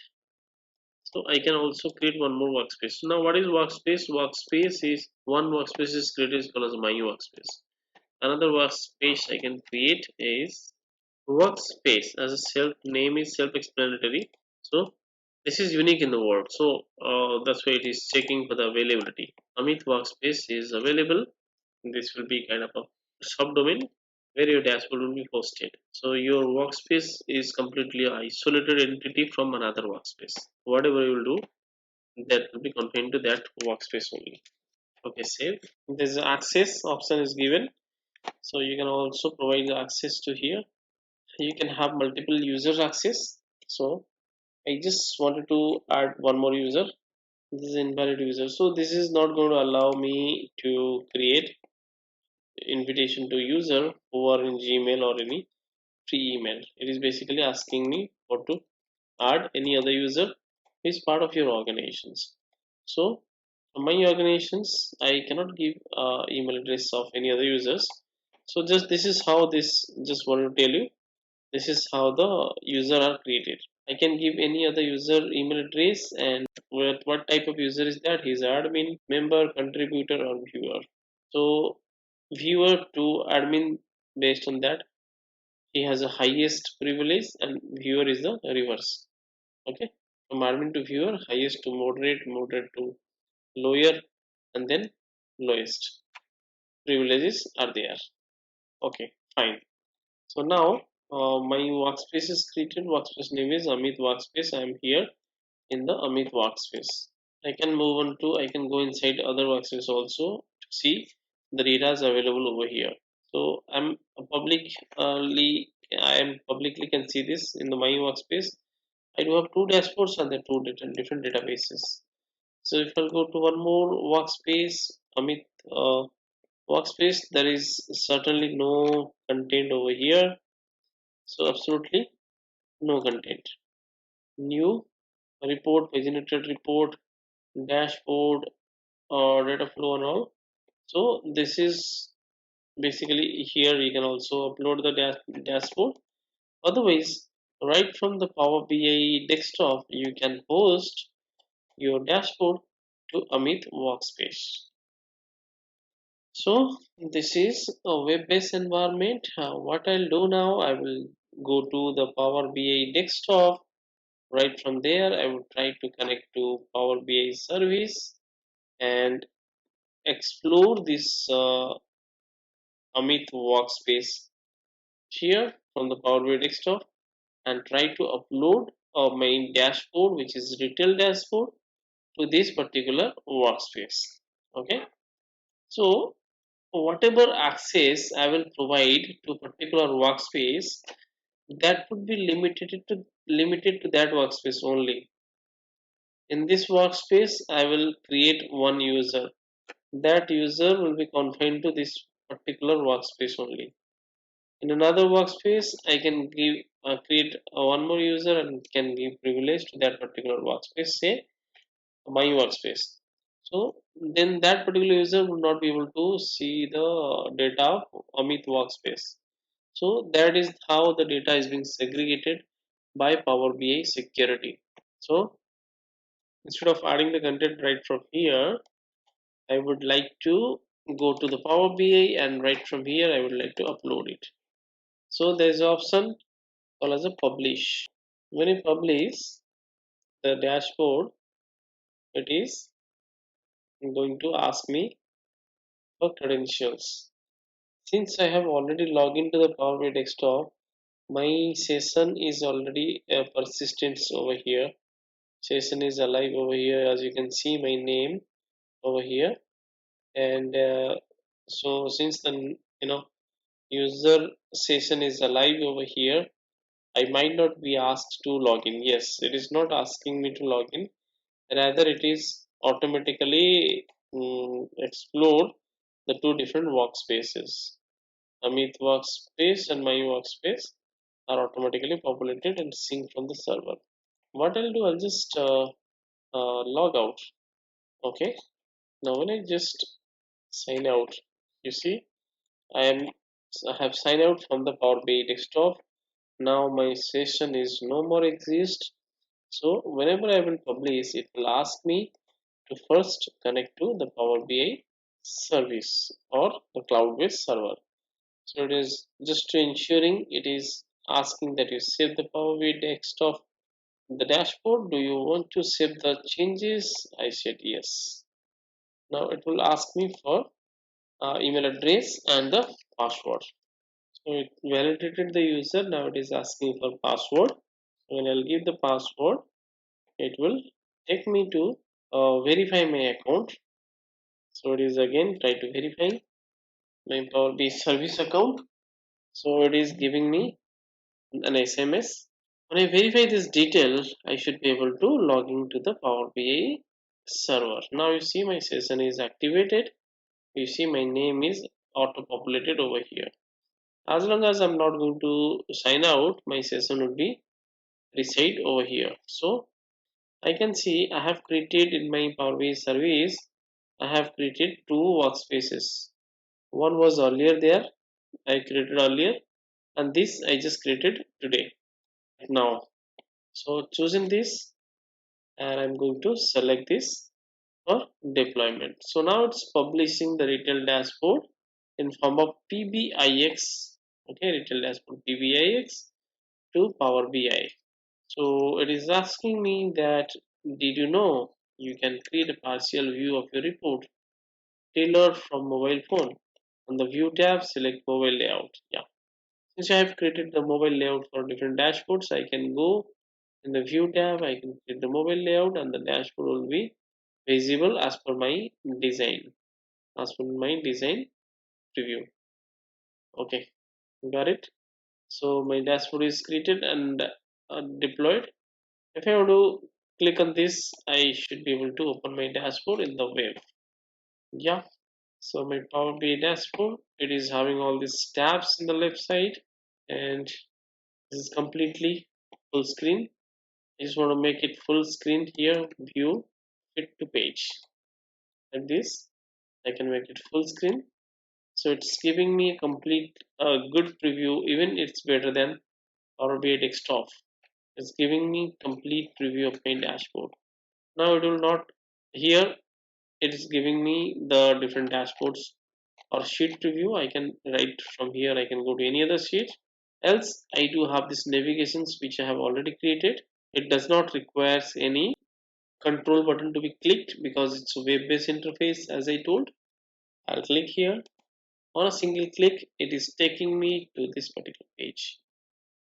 So I can also create one more workspace. So now what is workspace? Workspace is one workspace is created is called as my workspace. Another workspace I can create is workspace. As a self name is self-explanatory. So this is unique in the world. So that's why it is checking for the availability. Amit workspace is available. This will be kind of a subdomain where your dashboard will be hosted. So your workspace is completely isolated entity from another workspace. Whatever you will do, that will be confined to that workspace only. Okay, save. There's access option is given, so you can also provide the access to here. You can have multiple users access. So I just wanted to add one more user. This is invalid user. So this is not going to allow me to create invitation to user who are in Gmail or any free email. It is basically asking me what to add any other user who is part of your organizations. So my organizations, I cannot give email address of any other users. So just this is how this, just want to tell you, this is how the user are created. I can give any other user email address, and what type of user is that? He's admin, member, contributor, or viewer. So viewer to admin, based on that he has a highest privilege, and viewer is the reverse. Okay, from admin to viewer, highest to moderate, moderate to lower, and then lowest privileges are there. Okay, fine. So now my workspace is created. Workspace name is Amit workspace. I am here in the Amit workspace. I can move on to, I can go inside other workspace also to see the data is available over here. So I am publicly can see this in the my workspace. I do have two dashboards and the two different databases. So if I go to one more workspace, Amit workspace, there is certainly no content over here. So absolutely no content. New report, paginated report, dashboard, data flow and all. So this is Basically here you can also upload the dashboard. Otherwise, right from the Power BI desktop, you can host your dashboard to Amit Workspace. So this is a web-based environment. What I'll do now, I will go to the Power BI desktop. Right from there, I will try to connect to Power BI service and explore this Amit Workspace here from the Power BI desktop and try to upload a main dashboard, which is retail dashboard, to this particular workspace. Okay, so whatever access I will provide to particular workspace, that would be limited to that workspace only. In this workspace, I will create one user. That user will be confined to this particular workspace only. In another workspace, I can create one more user and can give privilege to that particular workspace, say my workspace. So then that particular user would not be able to see the data of Amit workspace. So that is how the data is being segregated by Power BI security. So instead of adding the content right from here, I would like to go to the Power BI and right from here I would like to upload it. So there is an option called as a publish. When you publish the dashboard, it is going to ask me for credentials. Since I have already logged into the Power BI desktop, my session is already persistent over here. Session is alive over here, as you can see my name over here. And so since the user session is alive over here, I might not be asked to log in. Yes, it is not asking me to log in. Rather, it is automatically explore the two different workspaces. Amit workspace and my workspace are automatically populated and synced from the server. What I'll do, I'll just log out. Okay. Now when I just sign out, you see, I have signed out from the Power BI desktop. Now my session is no more exist. So whenever I will publish, it will ask me to first connect to the Power BI service or the cloud-based server. So it is just to ensuring it is asking that you save the Power BI desktop, the dashboard. Do you want to save the changes? I said yes. Now it will ask me for email address and the password. So it validated the user. Now it is asking for password. When I'll give the password, it will take me to verify my account. So it is again try to verify my Power BI service account. So it is giving me an SMS. When I verify this detail, I should be able to log into the Power BI server. Now you see my session is activated. You see my name is auto populated over here. As long as I'm not going to sign out, my session will be reset over here. So I can see I have created in my Power BI service, I have created two workspaces. One was earlier there, I created earlier, and this I just created today, now. So choosing this, and I'm going to select this for deployment. So now it's publishing the retail dashboard in form of PBIX, okay, retail dashboard PBIX to Power BI. So it is asking me that did you know you can create a partial view of your report tailored from mobile phone? On the view tab, select mobile layout. Yeah. Since I have created the mobile layout for different dashboards, I can go in the view tab, I can create the mobile layout and the dashboard will be visible as per my design, as per my design preview. Okay, got it. So my dashboard is created and deployed. If I want to click on this, I should be able to open my dashboard in the web. Yeah. So my Power BI dashboard, it is having all these tabs in the left side, and this is completely full screen. I just want to make it full screen here. View, fit to page. Like this, I can make it full screen. So it's giving me a complete good preview. Even it's better than Power BI desktop. It's giving me complete preview of my dashboard. Now it will not, here it is giving me the different dashboards or sheet preview. I can write from here, I can go to any other sheet. Else I do have this navigations which I have already created. It does not require any control button to be clicked because it's a web-based interface. As I told, I'll click here. On a single click, it is taking me to this particular page.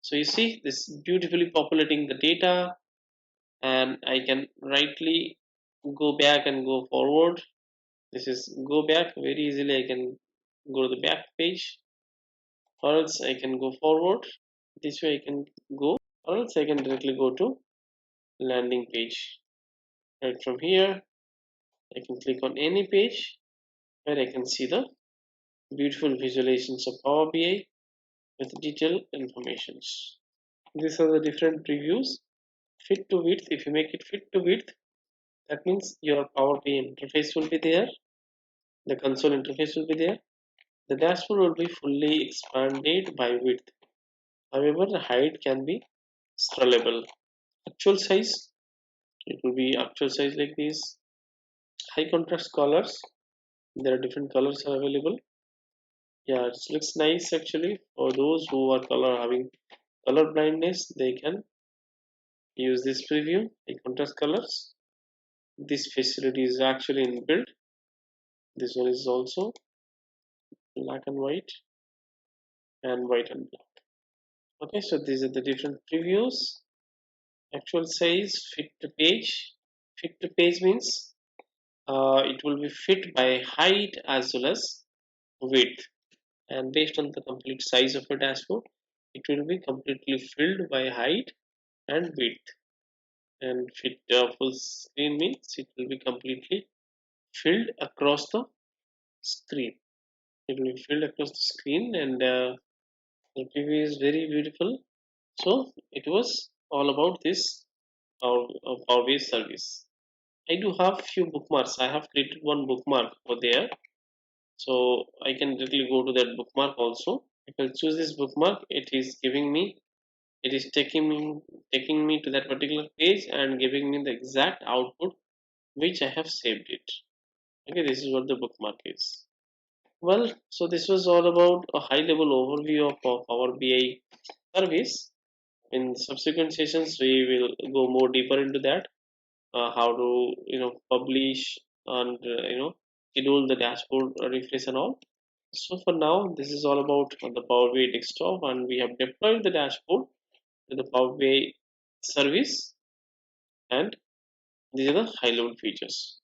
So you see this beautifully populating the data, and I can rightly go back and go forward. This is go back very easily. I can go to the back page, or else I can go forward. This way I can go, or else I can directly go to landing page. Right from here, I can click on any page where I can see the beautiful visualizations of Power BI with detailed informations. These are the different previews. Fit to width. If you make it fit to width, that means your Power BI interface will be there. The console interface will be there. The dashboard will be fully expanded by width. However, the height can be scrollable. Actual size, it will be actual size like this. High contrast colors, there are different colors are available. Yeah, it looks nice actually. For those who are having color blindness, they can use this preview. High contrast colors. This facility is actually inbuilt. This one is also black and white and white and black. Okay, so these are the different previews. Actual size, fit to page. Fit to page means it will be fit by height as well as width, and based on the complete size of a dashboard, it will be completely filled by height and width. And fit full screen means it will be completely filled across the screen. It will be filled across the screen, and the preview is very beautiful. So it was all about this Power BI service. I do have few bookmarks. I have created one bookmark over there, so I can directly go to that bookmark also. If I choose this bookmark, it is giving me, it is taking me to that particular page and giving me the exact output which I have saved it. Okay, this is what the bookmark is. Well, so this was all about a high level overview of Power BI service. In subsequent sessions, we will go more deeper into that, how to publish and schedule the dashboard refresh and all. So for now, this is all about the Power BI desktop, and we have deployed the dashboard to the Power BI service, and these are the high level features.